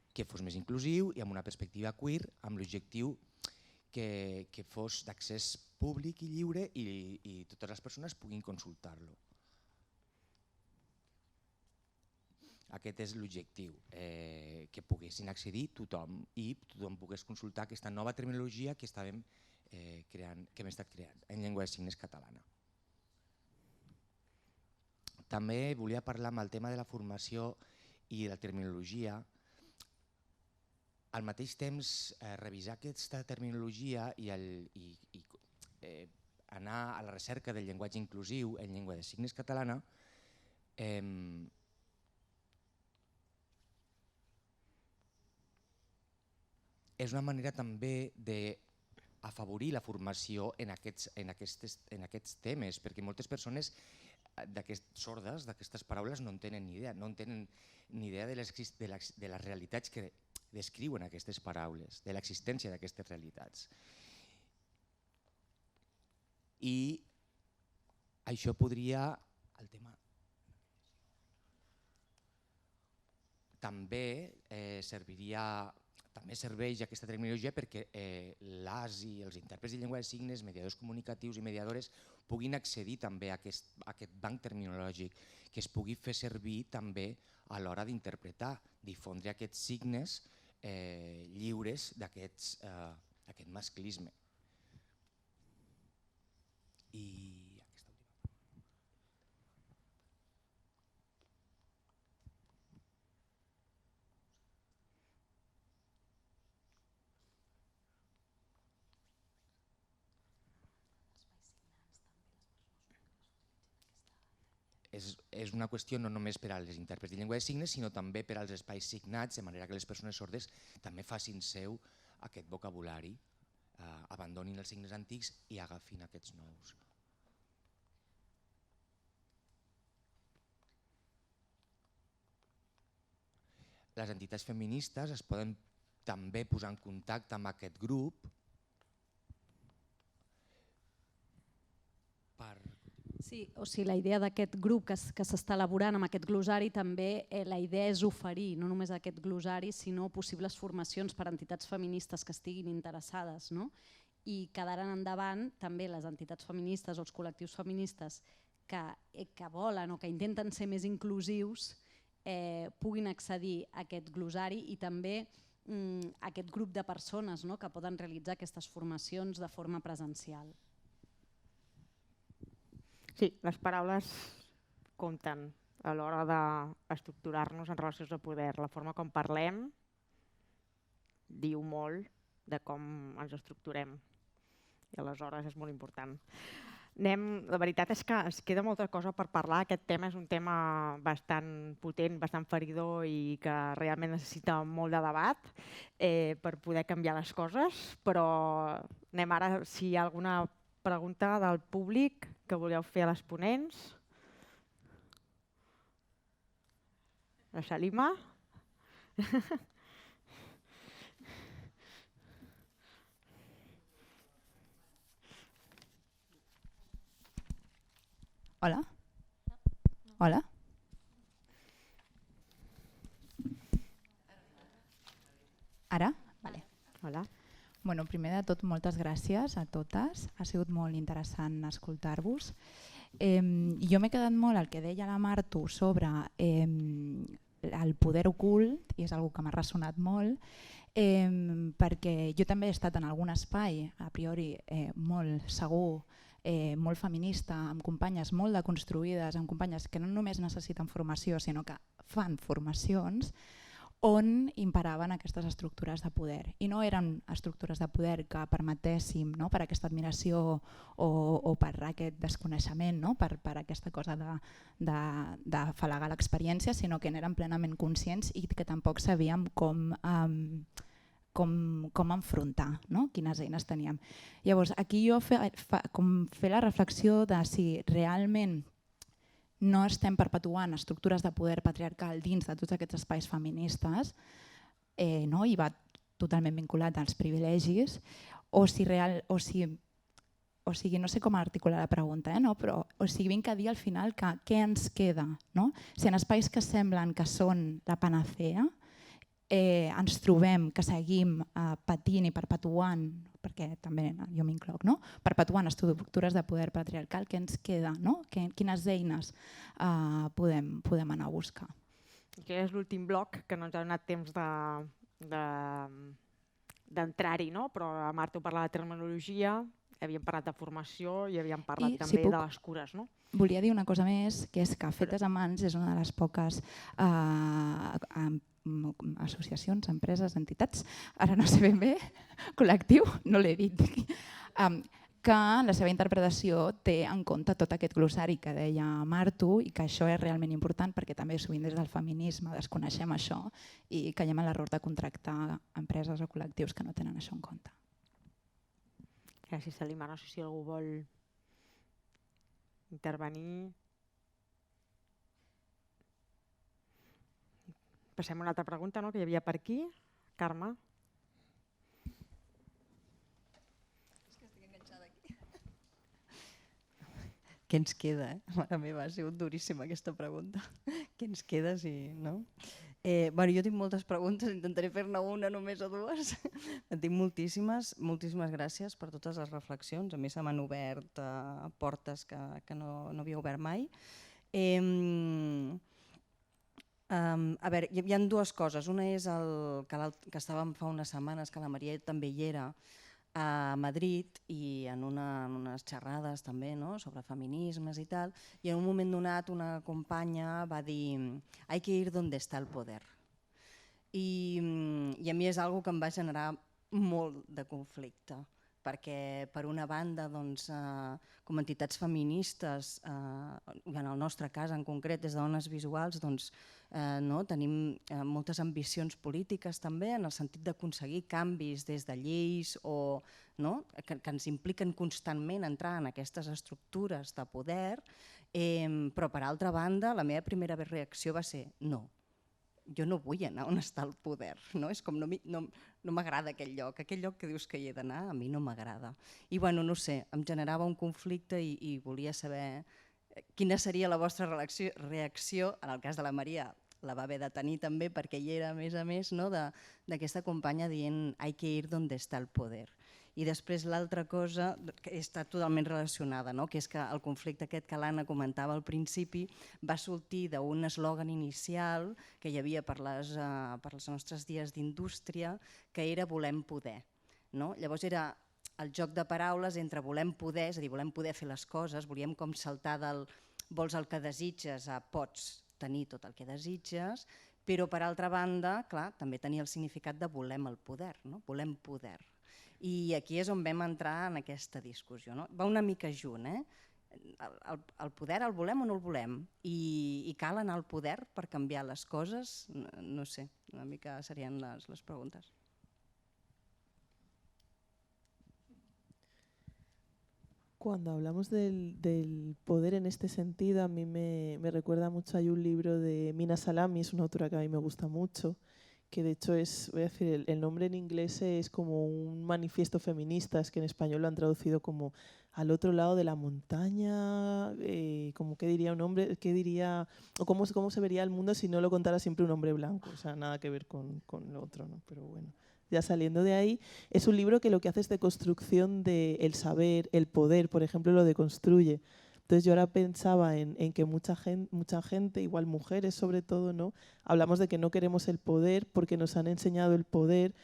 que fos més inclusiu i amb una perspectiva queer, amb l'objectiu que fos d'accés públic i lliure i totes les persones puguin consultar-lo. Aquest és l'objectiu, que poguessin accedir tothom i tothom pogués consultar aquesta nova terminologia que hem estat creant en llengua de signes catalana. També volia parlar amb el tema de la formació i de la terminologia. Al mateix temps, revisar aquesta terminologia i anar a la recerca del llenguatge inclusiu en llengua de signes catalana és una manera també d'afavorir la formació en aquests temes, perquè moltes persones sordes d'aquestes paraules no en tenen ni idea, no en tenen ni idea de les realitats que descriuen aquestes paraules, de l'existència d'aquestes realitats. I això podria... També serveix aquesta terminologia perquè l'AS i els intèrprets de llengua de signes, mediadors comunicatius i mediadores puguin accedir també a aquest banc terminològic, que es pugui fer servir també a l'hora d'interpretar, difondre aquests signes lliures d'aquest masclisme. És una qüestió no només per als intèrprets de llengua de signes, sinó també per als espais signats, de manera que les persones sordes també facin seu aquest vocabulari, abandonin els signes antics i agafin aquests nous. Les entitats feministes es poden també posar en contacte amb aquest grup per... Sí, o sigui, la idea d'aquest grup que s'està elaborant amb aquest glossari, també la idea és oferir no només aquest glossari, sinó possibles formacions per a entitats feministes que estiguin interessades, i que d'ara en endavant també les entitats feministes o els col·lectius feministes que volen o que intenten ser més inclusius puguin accedir a aquest glossari i també aquest grup de persones que poden realitzar aquestes formacions de forma presencial. Sí, les paraules compten a l'hora d'estructurar-nos en relacions de poder. La forma com parlem diu molt de com ens estructurem. I aleshores és molt important. La veritat és que es queda molta cosa per parlar. Aquest tema és un tema bastant potent, bastant feridor i que realment necessita molt de debat per poder canviar les coses, però anem ara, si hi ha alguna pregunta del públic que voleu fer a les ponents. La Salima? Hola. Hola. Ara? Vale. Hola. Bueno, primer de tot, moltes gràcies a totes. Ha sigut molt interessant escoltar-vos. Jo m'he quedat molt al que deia la Martu sobre el poder ocult, i és una que m'ha ressonat molt, perquè jo també he estat en algun espai, a priori molt segur, molt feminista, amb companyes molt deconstruïdes, amb companyes que no només necessiten formació, sinó que fan formacions, on imperaven aquestes estructures de poder. I no eren estructures de poder que permetéssim, no, per aquesta admiració o per aquest desconeixement, no, per aquesta cosa d'afalagar l'experiència, sinó que n'eren plenament conscients i que tampoc sabíem com enfrontar, no? Quines eines teníem. Llavors, aquí jo fer la reflexió de si realment no estem perpetuant estructures de poder patriarcal dins de tots aquests espais feministes, i va totalment vinculat als privilegis, o sigui, no sé com articular la pregunta, però vinc a dir al final que què ens queda? Si en espais que semblen que són la panacea, ens trobem que seguim patint i perpetuant, perquè també jo m'incloc, perpetuant estructures de poder patriarcal, què ens queda? Quines eines podem anar a buscar? Aquest és l'últim bloc, que no ens ha donat temps d'entrar-hi, però la Marta parlava de terminologia, havíem parlat de formació i havíem parlat també de les cures. Volia dir una cosa més, que és que Fetes a Mans és una de les poques associacions, empreses, entitats, ara no sé ben bé, col·lectiu, no l'he dit, que en la seva interpretació té en compte tot aquest glossari que deia Martu i que això és realment important perquè també sovint des del feminisme desconeixem això i caiem en l'error de contractar empreses o col·lectius que no tenen això en compte. Gràcies, Salima. No sé si algú vol intervenir. Passem a una altra pregunta que hi havia per aquí. Carme. És que estic enganxada aquí. Què ens queda? Mare meva, ha sigut duríssima aquesta pregunta. Què ens queda si no? Jo tinc moltes preguntes, intentaré fer-ne una només o dues. En tinc moltíssimes. Moltíssimes gràcies per totes les reflexions. A mi se m'han obert portes que no havia obert mai. A veure, hi ha dues coses. Una és que estàvem fa unes setmanes, que la Maria també hi era, a Madrid i en unes xerrades també sobre feminismes i tal, i en un moment donat una companya va dir «hay que ir donde está el poder». I a mi és una cosa que em va generar molt de conflicte, perquè per una banda com a entitats feministes, en el nostre cas en concret des de Dones Visuals, tenim moltes ambicions polítiques també en el sentit d'aconseguir canvis des de lleis que ens impliquen constantment entrar en aquestes estructures de poder, però per altra banda la meva primera reacció va ser no. Jo no vull anar on està el poder, és com no m'agrada aquell lloc que dius que hi he d'anar, a mi no m'agrada. I no sé, em generava un conflicte i volia saber quina seria la vostra reacció, en el cas de la Maria la va haver de tenir també perquè hi era a més d'aquesta companya dient hay que ir donde está el poder. I després l'altra cosa que està totalment relacionada, que és que el conflicte aquest que l'Anna comentava al principi va sortir d'un eslògan inicial que hi havia per als nostres dies d'indústria, que era volem poder. Llavors era el joc de paraules entre volem poder, és a dir, volem poder fer les coses, volíem com saltar del vols el que desitges a pots tenir tot el que desitges, Però, per altra banda, clar, també tenia el significat de volem el poder, no? Volem poder. I aquí és on vam entrar en aquesta discussió. No? Va una mica junt, el poder el volem o no el volem? I cal anar al poder per canviar les coses? No sé, una mica serien les preguntes. Cuando hablamos del poder en este sentido, a mí me recuerda mucho, hay un libro de Mina Salami, es una autora que a mí me gusta mucho, que de hecho es, voy a decir, el nombre en inglés es como un manifiesto feminista, es que en español lo han traducido como al otro lado de la montaña, como qué diría un hombre, qué diría, o cómo se vería el mundo si no lo contara siempre un hombre blanco, o sea, nada que ver con lo otro, ¿no? Pero bueno. Ya saliendo de ahí, es un libro que lo que hace es de construcción del saber, el poder, por ejemplo, lo deconstruye. Entonces yo ahora pensaba en que mucha gente, igual mujeres sobre todo, ¿no? Hablamos de que no queremos el poder porque nos han enseñado el poder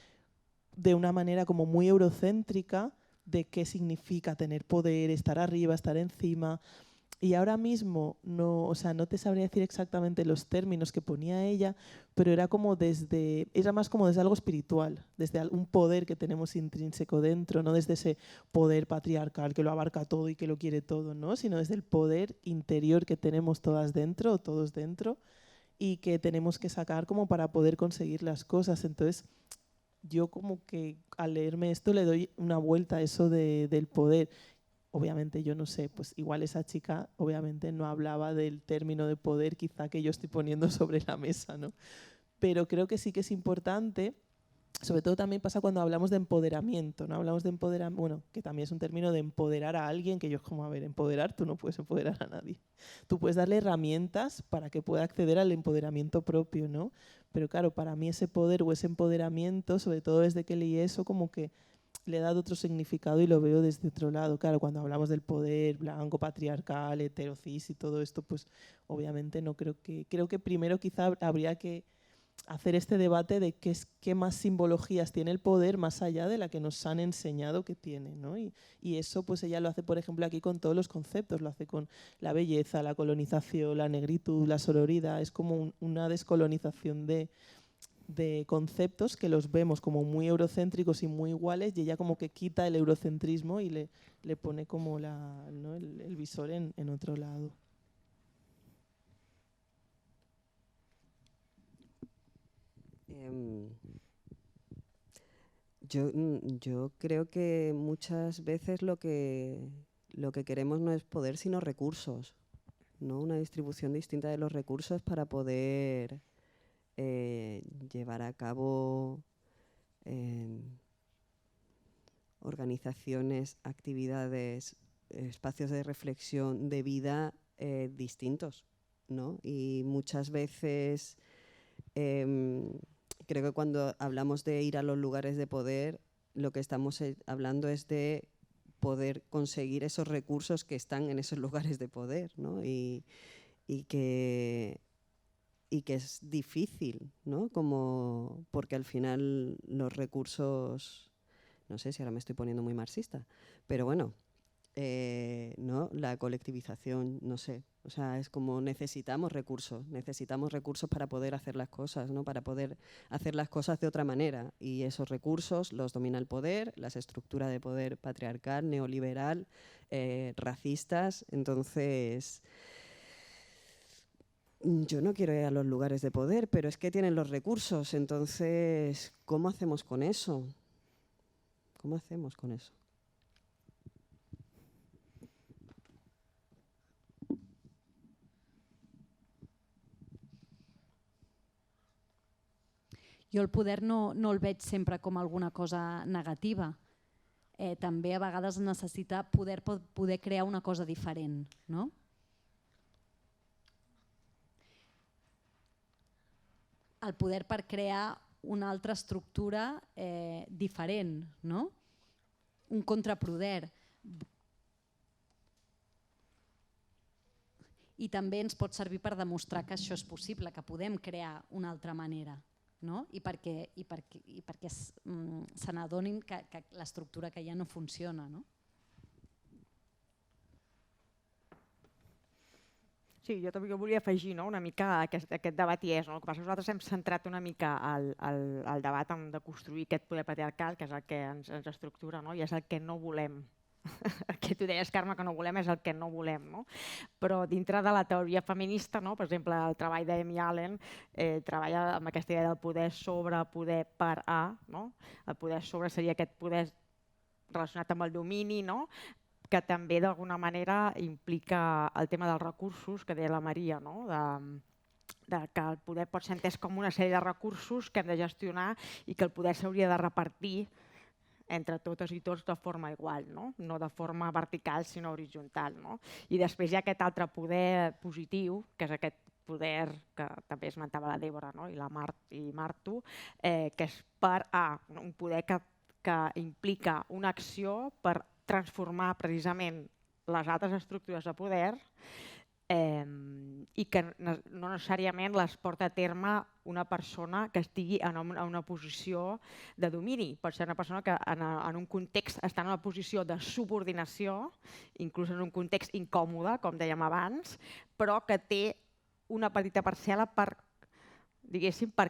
de una manera como muy eurocéntrica de qué significa tener poder, estar arriba, estar encima. Y ahora mismo no te sabría decir exactamente los términos que ponía ella, pero era más como desde algo espiritual, desde un poder que tenemos intrínseco dentro, no desde ese poder patriarcal que lo abarca todo y que lo quiere todo, ¿no? Sino desde el poder interior que tenemos todas dentro o todos dentro y que tenemos que sacar como para poder conseguir las cosas. Entonces, yo como que al leerme esto le doy una vuelta a eso del poder. Obviamente yo no sé, pues igual esa chica obviamente no hablaba del término de poder quizá que yo estoy poniendo sobre la mesa, ¿no? Pero creo que sí que es importante, sobre todo también pasa cuando hablamos de empoderamiento, ¿no? Hablamos de empoderamiento, bueno, que también es un término de empoderar a alguien, que yo es como, a ver, empoderar, tú no puedes empoderar a nadie. Tú puedes darle herramientas para que pueda acceder al empoderamiento propio, ¿no? Pero claro, para mí ese poder o ese empoderamiento, sobre todo desde que leí eso, como que le he dado otro significado y lo veo desde otro lado. Claro, cuando hablamos del poder blanco, patriarcal, heterocis y todo esto, pues obviamente no creo que primero quizá habría que hacer este debate de qué más simbologías tiene el poder más allá de la que nos han enseñado que tiene, ¿no? Y eso pues ella lo hace, por ejemplo, aquí con todos los conceptos, lo hace con la belleza, la colonización, la negritud, la sororidad, es como una descolonización de conceptos que los vemos como muy eurocéntricos y muy iguales y ella como que quita el eurocentrismo y le pone como ¿no? el visor en otro lado. Yo creo que muchas veces lo que queremos no es poder sino recursos, ¿no? Una distribución distinta de los recursos para poder llevar a cabo organizaciones, actividades, espacios de reflexión, de vida distintos, ¿no? Y muchas veces creo que cuando hablamos de ir a los lugares de poder, lo que estamos hablando es de poder conseguir esos recursos que están en esos lugares de poder, ¿no? Y que es difícil, ¿no? Porque al final los recursos, no sé si ahora me estoy poniendo muy marxista, pero bueno, ¿no? La colectivización, no sé, o sea, es como necesitamos recursos para poder hacer las cosas, ¿no? Para poder hacer las cosas de otra manera, y esos recursos los domina el poder, las estructuras de poder patriarcal, neoliberal, racistas. Entonces yo no quiero ir a los lugares de poder, pero es que tienen los recursos. Entonces, ¿cómo hacemos con eso? ¿Cómo hacemos con eso? Jo el poder no el veig sempre com alguna cosa negativa. També a vegades necessita poder crear una cosa diferent, no? El poder per crear una altra estructura diferent, no? Un contrapoder. I també ens pot servir per demostrar que això és possible, que podem crear una altra manera, no? I perquè se n'adonin que l'estructura que hi ha no funciona, no? Sí, jo també volia afegir una mica aquest debat i és. El que passa és que nosaltres hem centrat una mica el debat de construir aquest poder patriarcal, que és el que ens estructura, i és el que no volem. El que tu deies, Carme, que no volem és el que no volem. Però dintre de la teoria feminista, per exemple, el treball d'Amy Allen treballa amb aquesta idea del poder sobre poder per a. El poder sobre seria aquest poder relacionat amb el domini, que també d'alguna manera implica el tema dels recursos, que deia la Maria, que el poder pot ser entès com una sèrie de recursos que hem de gestionar i que el poder s'hauria de repartir entre totes i tots de forma igual, no de forma vertical sinó horitzontal. I després hi ha aquest altre poder positiu, que és aquest poder que també esmentava la Dèbora i la Martu, que és per a un poder que implica una acció per transformar precisament les altres estructures de poder i que no necessàriament les porta a terme una persona que estigui en una posició de domini. Pot ser una persona que en un context està en una posició de subordinació, inclús en un context incòmode, com dèiem abans, però que té una petita parcel·la per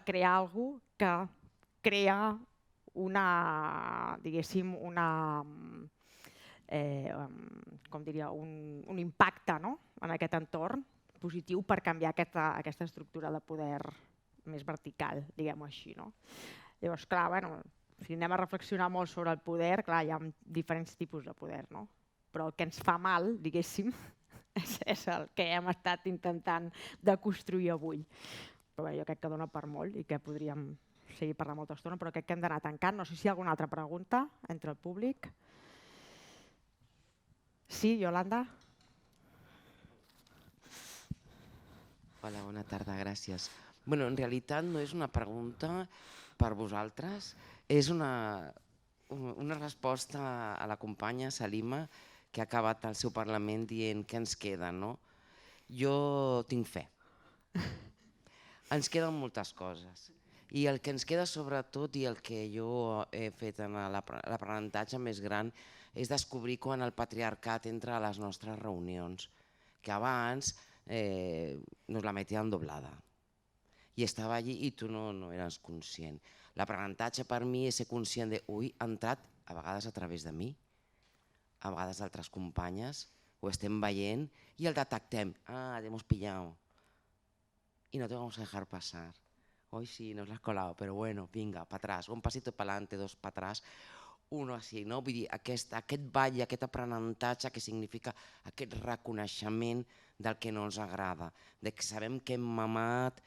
crear alguna cosa que crea un impacte en aquest entorn positiu per canviar aquesta estructura de poder més vertical, diguem-ho així. Llavors, clar, si anem a reflexionar molt sobre el poder, clar, hi ha diferents tipus de poder, però el que ens fa mal, diguéssim, és el que hem estat intentant de construir avui. Però jo crec que dona per molt i que podríem seguir parlant molta estona, però crec que hem d'anar tancant. No sé si hi ha alguna altra pregunta entre el públic. Sí, Yolanda? Hola, bona tarda, gràcies. En realitat no és una pregunta per vosaltres, és una resposta a la companya Salima, que ha acabat el seu Parlament dient què ens queda. Jo tinc fe. Ens queden moltes coses. I el que ens queda sobretot, i el que jo he fet en l'aprenentatge més gran, és descobrir quan el patriarcat entra a les nostres reunions, que abans nos la metían doblada. I estava allí i tu no eres conscient. L'aprenentatge per mi és ser conscient de, ui, ha entrat a vegades a través de mi, a vegades d'altres companyes, ho estem veient i el detectem. Ah, te hemos pillado. Y no te vamos a dejar pasar. Hoy sí, nos la has colado, pero bueno, vinga, para atrás. Un pasito para adelante, dos para atrás. Uno així, no? Vull dir, aquest ball, aquest aprenentatge que significa aquest reconeixement del que no ens agrada, de que sabem que hem mamat,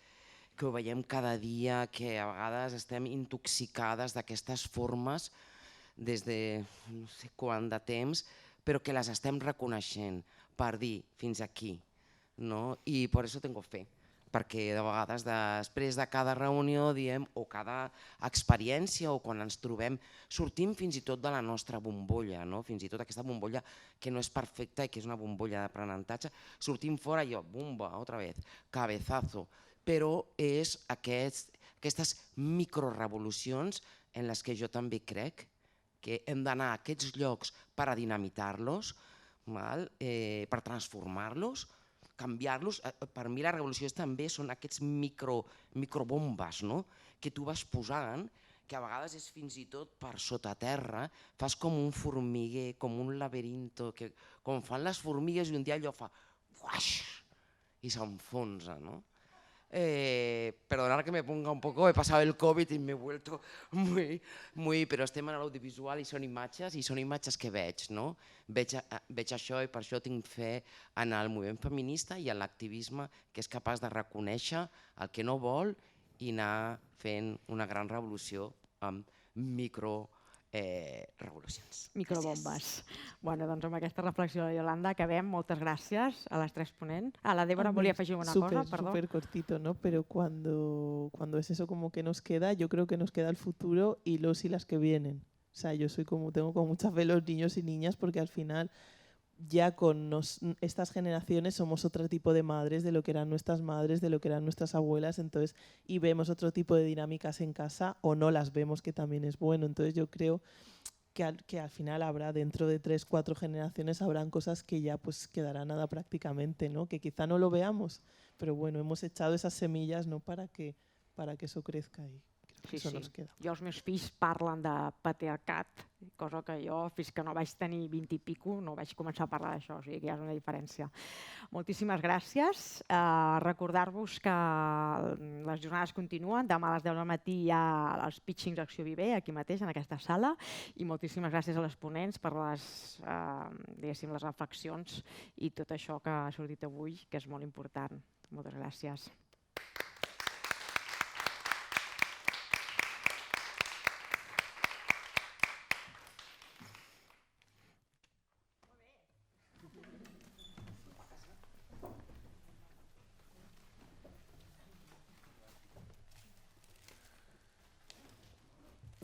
que ho veiem cada dia, que a vegades estem intoxicades d'aquestes formes des de no sé quant de temps, però que les estem reconeixent per dir fins aquí. I per això tengo fe, perquè de vegades després de cada reunió diem, o cada experiència, o quan ens trobem, sortim fins i tot de la nostra bombolla, fins i tot aquesta bombolla que no és perfecta i que és una bombolla d'aprenentatge, sortim fora i jo, bumba, otra vez, cabezazo, però és aquestes microrevolucions en les que jo també crec que hem d'anar a aquests llocs per a dinamitar-los, per transformar-los, canviar-los. Per mi la revolució també són aquests microbombes que tu vas posant, que a vegades és fins i tot per sota terra, fas com un formiguer, com un laberinto, com fan les formigues i un dia allò fa i s'enfonsa. Perdonad que me ponga un poco, he pasado el COVID y me he vuelto muy, però estem en l'audiovisual i són imatges que veig, veig això i per això tinc fe en el moviment feminista i en l'activisme que és capaç de reconèixer el que no vol i anar fent una gran revolució amb revolucions. Microbombes. Bueno, doncs amb aquesta reflexió de Yolanda acabem. Moltes gràcies a les tres ponents. A la Débora volia afegir una cosa, perdó. Súper cortito, ¿no? Pero cuando es eso como que nos queda, yo creo que nos queda el futuro y los y las que vienen. O sea, yo tengo con mucha fe los niños y niñas porque al final ya con estas generaciones somos otro tipo de madres de lo que eran nuestras madres, de lo que eran nuestras abuelas, entonces, y vemos otro tipo de dinámicas en casa o no las vemos, que también es bueno. Entonces yo creo que al final habrá, dentro de 3, 4 generaciones, habrán cosas que ya pues quedará nada prácticamente, ¿no? Que quizá no lo veamos, pero bueno, hemos echado esas semillas, ¿no? para que eso crezca y creo que eso nos queda. Jo, els meus fills parlen de patriarcat, cosa que jo, fins que no vaig tenir 20 i pico, no vaig començar a parlar d'això, o sigui que hi ha una diferència. Moltíssimes gràcies. Recordar-vos que les jornades continuen. Demà a les 10 del matí hi ha els pitchings Acció Viver, aquí mateix, en aquesta sala, i moltíssimes gràcies a les ponents per les, diguéssim, les reflexions i tot això que ha sortit avui, que és molt important. Moltes gràcies.